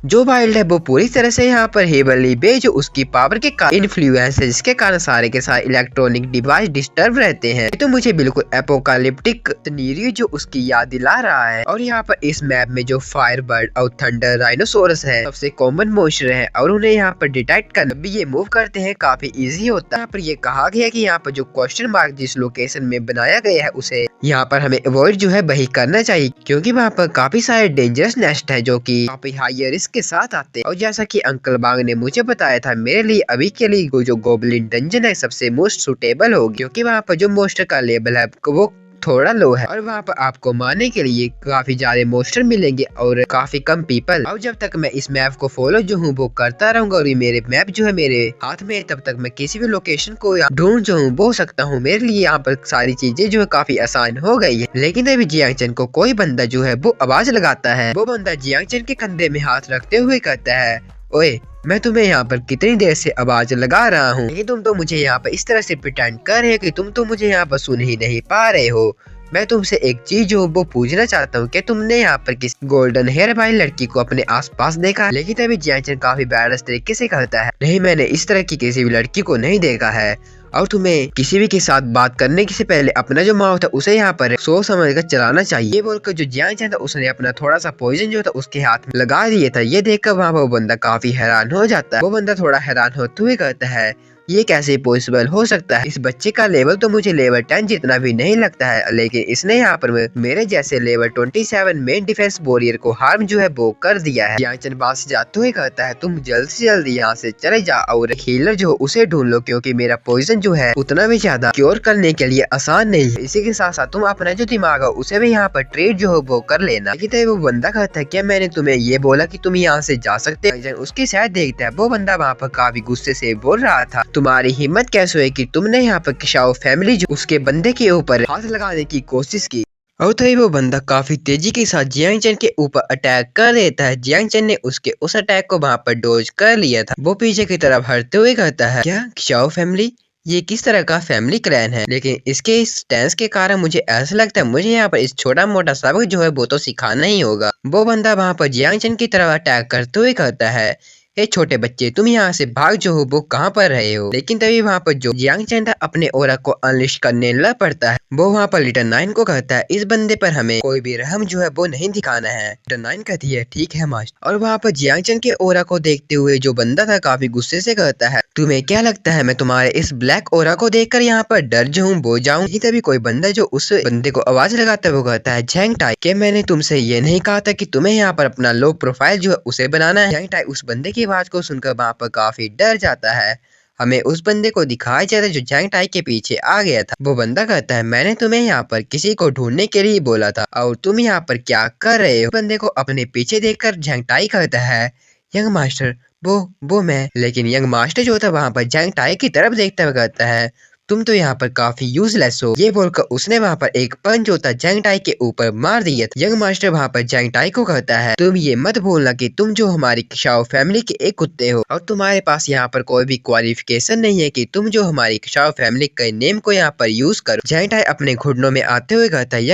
जो वाइल्ड है वो पूरी तरह से यहाँ पर हेवनली बे जो उसकी पावर के इन्फ्लुएंस है जिसके कारण सारे के सारे इलेक्ट्रॉनिक डिवाइस डिस्टर्ब रहते हैं। तो मुझे बिल्कुल एपोकालिप्टिक सिनेरियो जो उसकी याद दिला रहा है। और यहाँ पर इस मैप में जो फायरबर्ड और थंडर राइनोसोरस है सबसे कॉमन मोस्टर है और उन्हें यहाँ पर डिटेक्ट करना भी ये मूव करते हैं काफी इजी होता है। यहाँ पर ये कहा गया कि यहाँ पर जो क्वेश्चन मार्क जिस लोकेशन में बनाया गया है उसे यहाँ पर हमें अवॉइड जो है वही करना चाहिए क्योंकि वहाँ पर काफी सारे डेंजरस नेस्ट है जो की काफी हाई रिस्क के साथ आते हैं। और जैसा कि अंकल बांग ने मुझे बताया था मेरे लिए अभी के लिए वो जो गोबलिन डंजन है सबसे मोस्ट सुटेबल होगी क्योंकि वहाँ पर जो मोस्टर का लेवल है वो थोड़ा लो है और वहाँ पर आपको मारने के लिए काफी ज्यादा मोस्टर मिलेंगे और काफी कम पीपल। और जब तक मैं इस मैप को फॉलो जो हूँ वो करता रहूंगा और ये मेरे मैप जो है मेरे हाथ में तब तक मैं किसी भी लोकेशन को ढूंढ जो हूँ वो सकता हूँ। मेरे लिए यहाँ पर सारी चीजें जो है काफी आसान हो गई है। लेकिन अभी जियांग चेन को कोई बंदा जो है वो आवाज लगाता है। वो बंदा जियांग चेन के कंधे में हाथ रखते हुए कहता है ओए मैं तुम्हें यहाँ पर कितनी देर से आवाज लगा रहा हूँ लेकिन तुम तो मुझे यहाँ पर इस तरह से प्रिटेंड कर रहे हो कि तुम तो मुझे यहाँ पर सुन ही नहीं पा रहे हो। मैं तुमसे एक चीज जो वो पूछना चाहता हूँ कि तुमने यहाँ पर किसी गोल्डन हेयर वाली लड़की को अपने आसपास देखा है? लेकिन तभी जियांग चेन काफी बैडस तरीके से कहता है नहीं मैंने इस तरह की किसी भी लड़की को नहीं देखा है और तुम्हें किसी भी के साथ बात करने से पहले अपना जो माउथ है उसे यहाँ पर सोच समझ कर चलाना चाहिए। ये बोलकर जो जियांग चेन था उसने अपना थोड़ा सा पॉइजन जो था उसके हाथ में लगा दिया था। ये देखकर वहाँ वो बंदा काफी हैरान हो जाता है। वो बंदा थोड़ा हैरान होते हुए कहता है ये कैसे पॉसिबल हो सकता है? इस बच्चे का लेवल तो मुझे लेवल 10 जितना भी नहीं लगता है लेकिन इसने यहाँ पर मेरे जैसे लेवल 27 मेन डिफेंस वॉरियर को हार्म जो है वो कर दिया है। जियांग चेन बात से जाते हुए कहता है तुम जल्द से जल्द यहाँ से चले जाओ और हीलर जो उसे ढूंढ लो क्योंकि मेरा पॉइजन जो है उतना भी ज्यादा क्योर करने के लिए आसान नहीं है। इसी के साथ साथ तुम अपना जो दिमाग है उसे भी यहाँ पर ट्रेड जो है वो कर लेना। लेकिन वो बंदा कहता है क्या मैंने तुम्हें ये बोला कि तुम यहाँ से जा सकते हो? उसकी शायद देखता है वो बंदा वहाँ पर काफी गुस्से से बोल रहा था तुम्हारी हिम्मत कैसे हुई कि तुमने यहाँ पर किशाओ फैमिली जो उसके बंदे के ऊपर हाथ लगाने की कोशिश की। और तभी वो बंदा काफी तेजी के साथ जियांग चेन के ऊपर अटैक कर देता है। जियांग चेन ने उसके उस अटैक को वहाँ पर डोज कर लिया था। वो पीछे की तरफ हटते हुए कहता है क्या किशाओ फैमिली ये किस तरह का फैमिली क्लैन है? लेकिन इसके इस स्टैंस के कारण मुझे ऐसा लगता है मुझे यहाँ पर इस छोटा मोटा सबक जो है वो तो सिखाना ही होगा। वो बंदा वहाँ पर जियांग चेन की तरफ अटैक करते हुए कहता है ए छोटे बच्चे तुम यहाँ से भाग जो हो वो कहाँ पर रहे हो? लेकिन तभी वहाँ पर जो जियांग चेन था अपने ओरा को अनलिश करने लग पड़ता है। वो वहाँ पर लिटिल नाइन को कहता है इस बंदे पर हमें कोई भी रहम जो है वो नहीं दिखाना है। लिटिल नाइन कहती है ठीक है मास्टर। और वहाँ पर जियांग चेन के ओरा को देखते हुए जो बंदा था काफी गुस्से से कहता है तुम्हें क्या लगता है मैं तुम्हारे इस ब्लैक ओरा को देखकर यहाँ पर डर जो हूँ वो जाऊँ? तभी कोई बंदा जो उस बंदे को आवाज लगाता है वो कहता है झैंग टाई के मैंने तुमसे ये नहीं कहा था कि तुम्हें यहाँ पर अपना लो प्रोफाइल जो है उसे बनाना है? झैंग टाई उस बंदे की आवाज को सुनकर वहाँ पर काफी डर जाता है। हमें उस बंदे को दिखाया जाता है जो झैंग टाई के पीछे आ गया था। वो बंदा कहता है मैंने तुम्हें यहाँ पर किसी को ढूंढने के लिए बोला था और तुम यहाँ पर क्या कर रहे हो? बंदे को अपने पीछे देखकर झैंग टाई कहता है यंग मास्टर वो मैं। लेकिन यंग मास्टर जो था वहाँ पर झैंग टाई की तरफ देखते हुए कहता है तुम तो यहाँ पर काफी यूजलेस हो। ये बोलकर उसने वहाँ पर एक पंच होता जैंग टाई के ऊपर मार दिया था। यंग मास्टर वहाँ पर जैंग टाई को कहता है, तुम ये मत भूलना कि तुम जो हमारी शाओ फैमिली के एक कुत्ते हो और तुम्हारे पास यहाँ पर कोई भी क्वालिफिकेशन नहीं है कि तुम जो हमारी शाओ फैमिली के नेम को यहाँ पर यूज करो। जैंग टाई अपने घुटनों में आते हुए कहता है,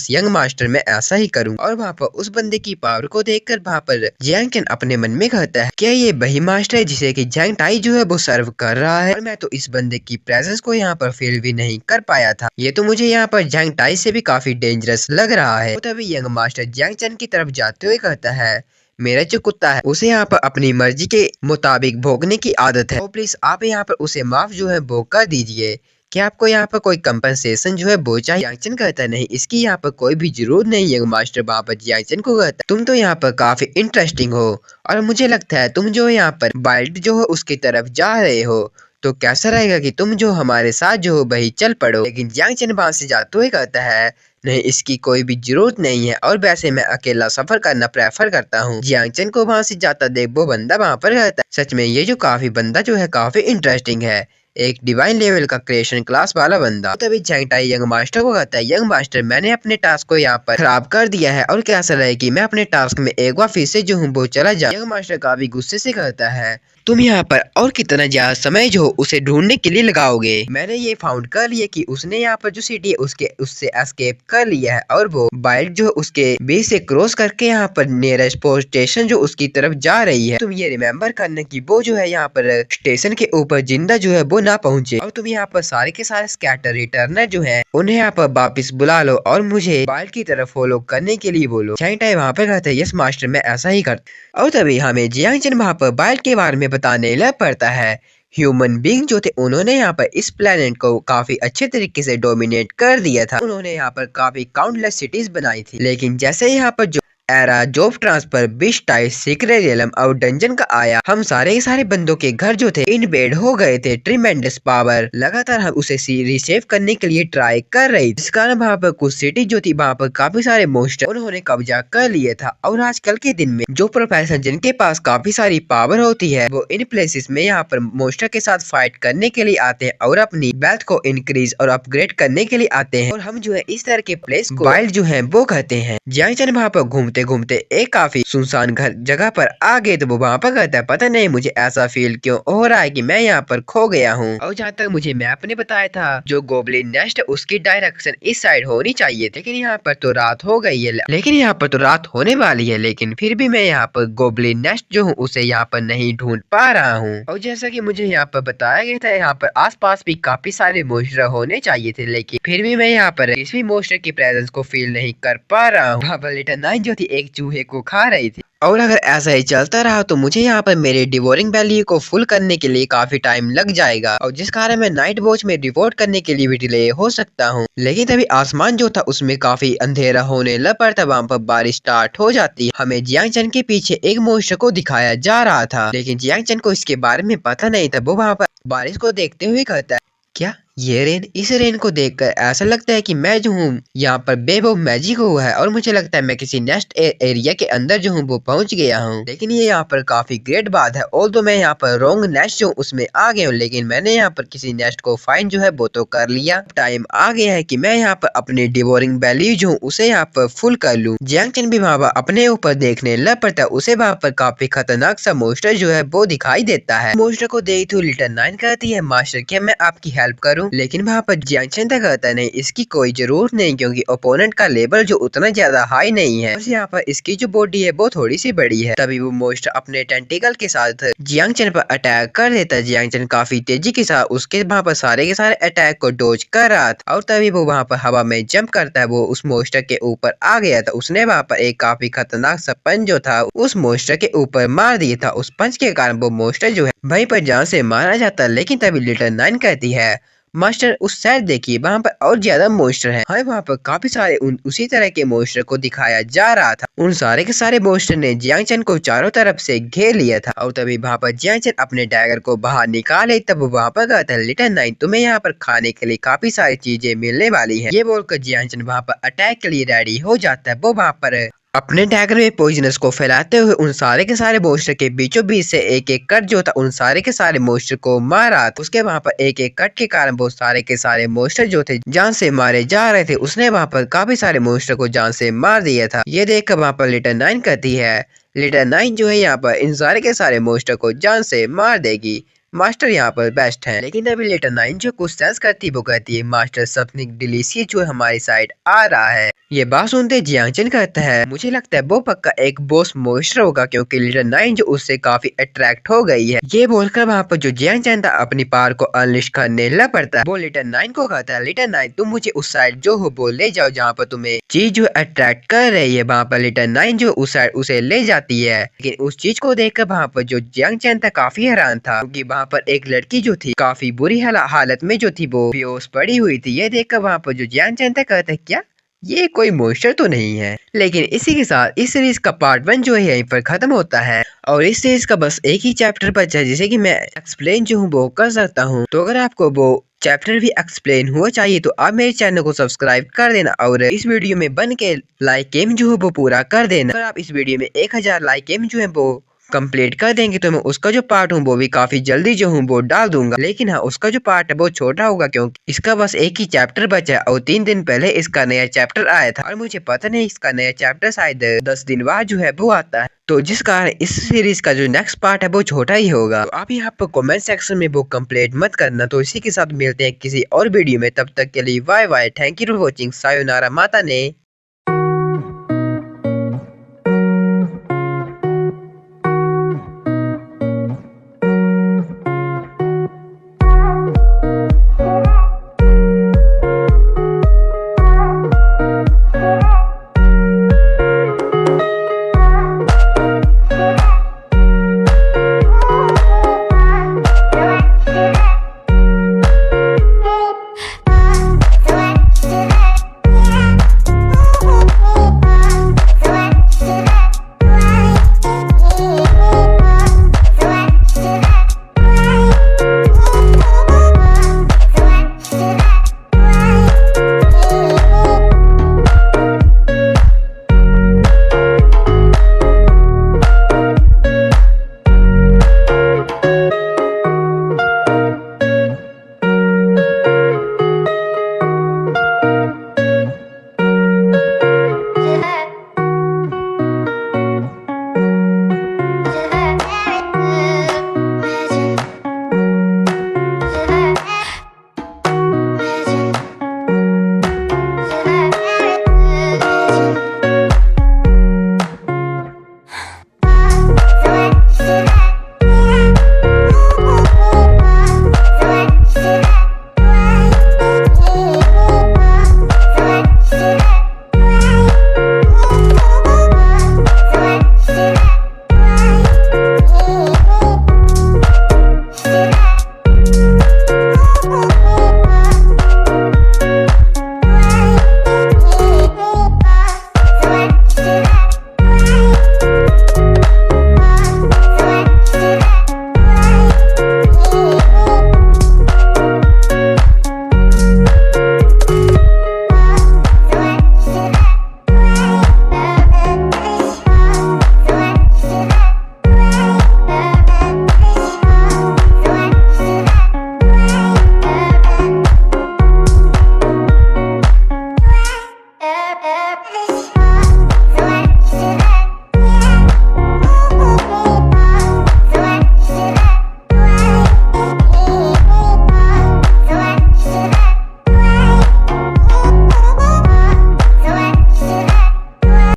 यंग मास्टर मैं ऐसा ही करूँ। और वहाँ पर उस बंदे की पावर को देखकर वहाँ पर जियांग चेन अपने मन में कहता है, क्या ये वही मास्टर है जिसे कि जैंग टाई जो है वो सर्व कर रहा है? और मैं तो इस बंदे की प्रेजेंस को यहाँ पर फील भी नहीं कर पाया था। ये तो मुझे यहाँ पर जैंग टाई से भी काफी डेंजरस लग रहा है। तो तभी यंग मास्टर जियांग चेन की तरफ जाते हुए कहता है, मेरा जो कुत्ता है उसे यहाँ पर अपनी मर्जी के मुताबिक भोगने की आदत है, तो प्लीज आप यहाँ पर उसे माफ जो है वो कर दीजिए। क्या आपको यहाँ पर कोई कंपनसेशन जो है वो चाहिए? जियांग कहता नहीं, इसकी यहाँ पर कोई भी जरूरत नहीं है। मास्टर वहाँ पर जियांग को कहता, तुम तो यहाँ पर काफी इंटरेस्टिंग हो और मुझे लगता है तुम जो यहाँ पर बाइल्ड जो है उसकी तरफ जा रहे हो, तो कैसा रहेगा कि तुम जो हमारे साथ जो हो वही चल पड़ो। लेकिन जियांग चेन वहां से जाते हुए कहता है, नहीं इसकी कोई भी जरूरत नहीं है और वैसे मैं अकेला सफर करना प्रेफर करता हूँ। जियांग चेन को वहां से जाता देख वो बंदा वहां पर रहता है, सच में ये जो काफी बंदा जो है काफी इंटरेस्टिंग है, एक डिवाइन लेवल का क्रिएशन क्लास वाला बंदा। तो तभी जैंग टाई यंग मास्टर को कहता है, यंग मास्टर मैंने अपने टास्क को यहाँ पर खराब कर दिया है और कैसा रहे कि मैं अपने टास्क में एक बार फिर से जो हूँ वो चला जाऊं। यंग मास्टर काफी गुस्से से कहता है, तुम यहाँ पर और कितना ज्यादा समय जो उसे ढूंढने के लिए लगाओगे? मैंने ये फाउंड कर लिया कि उसने यहाँ पर जो सिटी है उससे एस्केप कर लिया है और वो बाइट जो उसके बेस से क्रॉस करके यहाँ पर नियरेस्ट पोस्ट स्टेशन जो उसकी तरफ जा रही है। तुम ये रिमेम्बर करना कि वो जो है यहाँ पर स्टेशन के ऊपर जिंदा जो है वो ना पहुंचे और तुम यहाँ पर सारे के सारे स्कैटर रिटर्नर जो है उन्हें यहाँ पर वापिस बुला लो और मुझे बाइट की तरफ फॉलो करने के लिए बोलो। जैंग टाई वहाँ पे कहते हैं, यस मास्टर मैं ऐसा ही करता। और तभी हमें जियांग चेन वहाँ पर बाइट के बारे में बताने लग पड़ता है। ह्यूमन बींग जो थे उन्होंने यहाँ पर इस प्लेनेट को काफी अच्छे तरीके से डोमिनेट कर दिया था। उन्होंने यहाँ पर काफी काउंटलेस सिटीज बनाई थी, लेकिन जैसे यहाँ पर जो एरा जॉब ट्रांसफर बिश टाइट सीक्रेट रियलम और डंजन का आया, हम सारे के सारे बंदों के घर जो थे इनवेड हो गए थे। ट्रिमेंडस पावर लगातार हम उसे रिसेव करने के लिए ट्राई कर रही, जिस कारण वहाँ पर कुछ सिटी जो थी वहाँ पर काफी सारे मोस्टर उन्होंने कब्जा कर लिए था। और आजकल के दिन में जो प्रोफेसर जिनके पास काफी सारी पावर होती है वो इन प्लेसेस में यहाँ पर मोस्टर के साथ फाइट करने के लिए आते हैं और अपनी वेल्थ को इंक्रीज और अपग्रेड करने के लिए आते हैं। और हम जो है इस तरह के प्लेस को वाइल्ड जो है वो कहते हैं। जियांग चेन वहाँ पर घूमते घूमते एक काफी सुनसान घर जगह पर आ गए तो वो वहाँ पर कहता है, पता नहीं मुझे ऐसा फील क्यों हो रहा है कि मैं यहाँ पर खो गया हूँ। और जहाँ तक मुझे मैप ने बताया था जो गोबलिन नेस्ट है उसकी डायरेक्शन इस साइड होनी चाहिए, लेकिन यहाँ पर तो रात हो गई है। लेकिन यहाँ पर तो रात होने वाली है, लेकिन फिर भी मैं यहाँ पर गोबलिन नेस्ट जो हूँ उसे यहाँ पर नहीं ढूंढ पा रहा हूँ। और जैसा कि मुझे यहाँ पर बताया गया था यहाँ पर आसपास भी काफी सारे मोस्टर होने चाहिए थे, लेकिन फिर भी मैं यहाँ पर किसी मोस्टर की प्रेजेंस को फील नहीं कर पा रहा हूँ। वहाँ पर लिटिल नाइन जो थी एक चूहे को खा रही थी और अगर ऐसा ही चलता रहा तो मुझे यहाँ पर मेरे डिवोरिंग वैल्यू को फुल करने के लिए काफी टाइम लग जाएगा और जिस कारण मैं नाइट वॉच में रिपोर्ट करने के लिए भी डिले हो सकता हूँ। लेकिन तभी आसमान जो था उसमें काफी अंधेरा होने लग पड़ा था, वहाँ पर बारिश स्टार्ट हो जाती है। हमें जियांग चेन के पीछे एक मोस्टर को दिखाया जा रहा था, लेकिन जियांग चेन को इसके बारे में पता नहीं था। वो वहाँ पर बारिश को देखते हुए कहता है, क्या ये रेन? इस रेन को देखकर ऐसा लगता है कि मैं जो हूँ यहाँ पर वेव ऑफ मैजिक हुआ है और मुझे लगता है मैं किसी नेक्स्ट एरिया के अंदर जो हूँ वो पहुंच गया हूँ। लेकिन ये यहाँ पर काफी ग्रेट बात है, ऑल्दो मैं यहाँ पर रॉन्ग नेस्ट जो उसमें आ गया हूँ, लेकिन मैंने यहाँ पर किसी नेस्ट को फाइंड जो है वो तो कर लिया। टाइम आ गया है कि मैं यहाँ पर अपनी डिवोरिंग वैल्यू जो उसे यहाँ पर फुल कर लूँ। जियांग चेन भी वहाँ पर अपने ऊपर देखने लग पड़ता है, उसे वहाँ पर काफी खतरनाक सा मोस्टर जो है वो दिखाई देता है। मोस्टर को देख तो लिटिल नाइन कहती है, मास्टर क्या मैं आपकी हेल्प करूँ? लेकिन वहाँ पर जियांग चेन कहता नहीं, इसकी कोई जरूरत नहीं क्योंकि ओपोनेंट का लेवल जो उतना ज्यादा हाई नहीं है। बस यहाँ पर इसकी जो बॉडी है वो थोड़ी सी बड़ी है। तभी वो मोस्टर अपने टेंटिकल के साथ जियांग चेन पर अटैक कर देता है। जियांग चेन काफी तेजी के साथ उसके वहाँ पर सारे के सारे अटैक को डोज कर रहा था और तभी वो वहाँ पर हवा में जंप करता है। वो उस मोस्टर के ऊपर आ गया था, उसने वहाँ पर एक काफी खतरनाक सा पंच जो था उस मोस्टर के ऊपर मार दिया था। उस पंच के कारण वो मोस्टर जो है वहीं पर जान से मारा जाता। लेकिन तभी लिटिल नाइन कहती है, मास्टर उस साइड देखिए वहाँ पर और ज्यादा मोस्टर हैं। हाँ वहाँ पर काफी सारे उसी तरह के मोस्टर को दिखाया जा रहा था। उन सारे के सारे मोस्टर ने जियांग चेन को चारों तरफ से घेर लिया था और तभी वहाँ पर जियांग चेन अपने डैगर को बाहर निकाले। तब वहाँ पर कहता है, लिटिल नाइन तुम्हें यहाँ पर खाने के लिए काफी सारी चीजें मिलने वाली है। ये बोलकर जियांग चेन वहाँ पर अटैक के लिए रेडी हो जाता है। वो वहाँ पर अपने डैगर में पॉइजनस को फैलाते हुए उन सारे के सारे मॉन्स्टर के बीचों बीच से एक एक कट जो था उन सारे के सारे मॉन्स्टर को मारा। उसके वहां पर एक एक कट के कारण बहुत सारे के सारे मॉन्स्टर जो थे जान से मारे जा रहे थे। उसने वहां पर काफी सारे मॉन्स्टर को जान से मार दिया था। ये देखकर वहां पर लिटिल नाइन कहती है, लिटिल नाइन जो है यहाँ पर इन सारे के सारे मॉन्स्टर को जान से मार देगी। मास्टर यहाँ पर बेस्ट है। लेकिन अभी लिटिल नाइन जो कुछ सेंस करती है वो कहती है मास्टर समथिंग डिलीशियस जो है हमारी साइड आ रहा है। ये बात सुनते जियांगचन कहता है मुझे लगता है वो पक्का एक बॉस मॉन्स्टर होगा क्योंकि लिटिल नाइन जो उससे काफी अट्रैक्ट हो गई है। ये बोलकर वहाँ पर जो जियांगचन था अपनी पावर को अनलिश करने लग पड़ता है। वो लिटिल नाइन को कहता है लिटिल नाइन तुम मुझे उस साइड जो हो वो ले जाओ जहाँ पर तुम्हें चीज जो अट्रैक्ट कर रही है। वहाँ पर लिटिल नाइन जो उस साइड उसे ले जाती है। लेकिन उस चीज को देखकर वहाँ पर जो जियांगचन था काफी हैरान था क्योंकि वहाँ पर एक लड़की जो थी काफी बुरी हालत में जो थी वो बेहोश पड़ी हुई थी। ये देखकर वहाँ पर जो जियांगचन था कहता है क्या ये कोई मॉन्स्टर तो नहीं है। लेकिन इसी के साथ इस सीरीज का पार्ट 1 जो है यहीं पर खत्म होता है और इस सीरीज का बस एक ही चैप्टर बचा है जिसे कि मैं एक्सप्लेन जो हूँ वो कर सकता हूँ। तो अगर आपको वो चैप्टर भी एक्सप्लेन हुआ चाहिए तो आप मेरे चैनल को सब्सक्राइब कर देना और इस वीडियो में बन के लाइक एम जो है वो पूरा कर देना। अगर आप इस वीडियो में 1000 लाइक एम जो है वो कंप्लीट कर देंगे तो मैं उसका जो पार्ट हूँ वो भी काफी जल्दी जो हूँ वो डाल दूंगा। लेकिन हाँ उसका जो पार्ट है वो छोटा होगा क्योंकि इसका बस एक ही चैप्टर बचा है और 3 दिन पहले इसका नया चैप्टर आया था और मुझे पता नहीं इसका नया चैप्टर शायद 10 दिन बाद जो है वो आता है। तो जिस कारण इस सीरीज का जो नेक्स्ट पार्ट है वो छोटा ही होगा। तो आप यहाँ पर कमेंट सेक्शन में वो कंप्लीट मत करना। तो इसी के साथ मिलते हैं किसी और वीडियो में, तब तक के लिए bye bye. Thank you for watching. सायोनारा माता ने।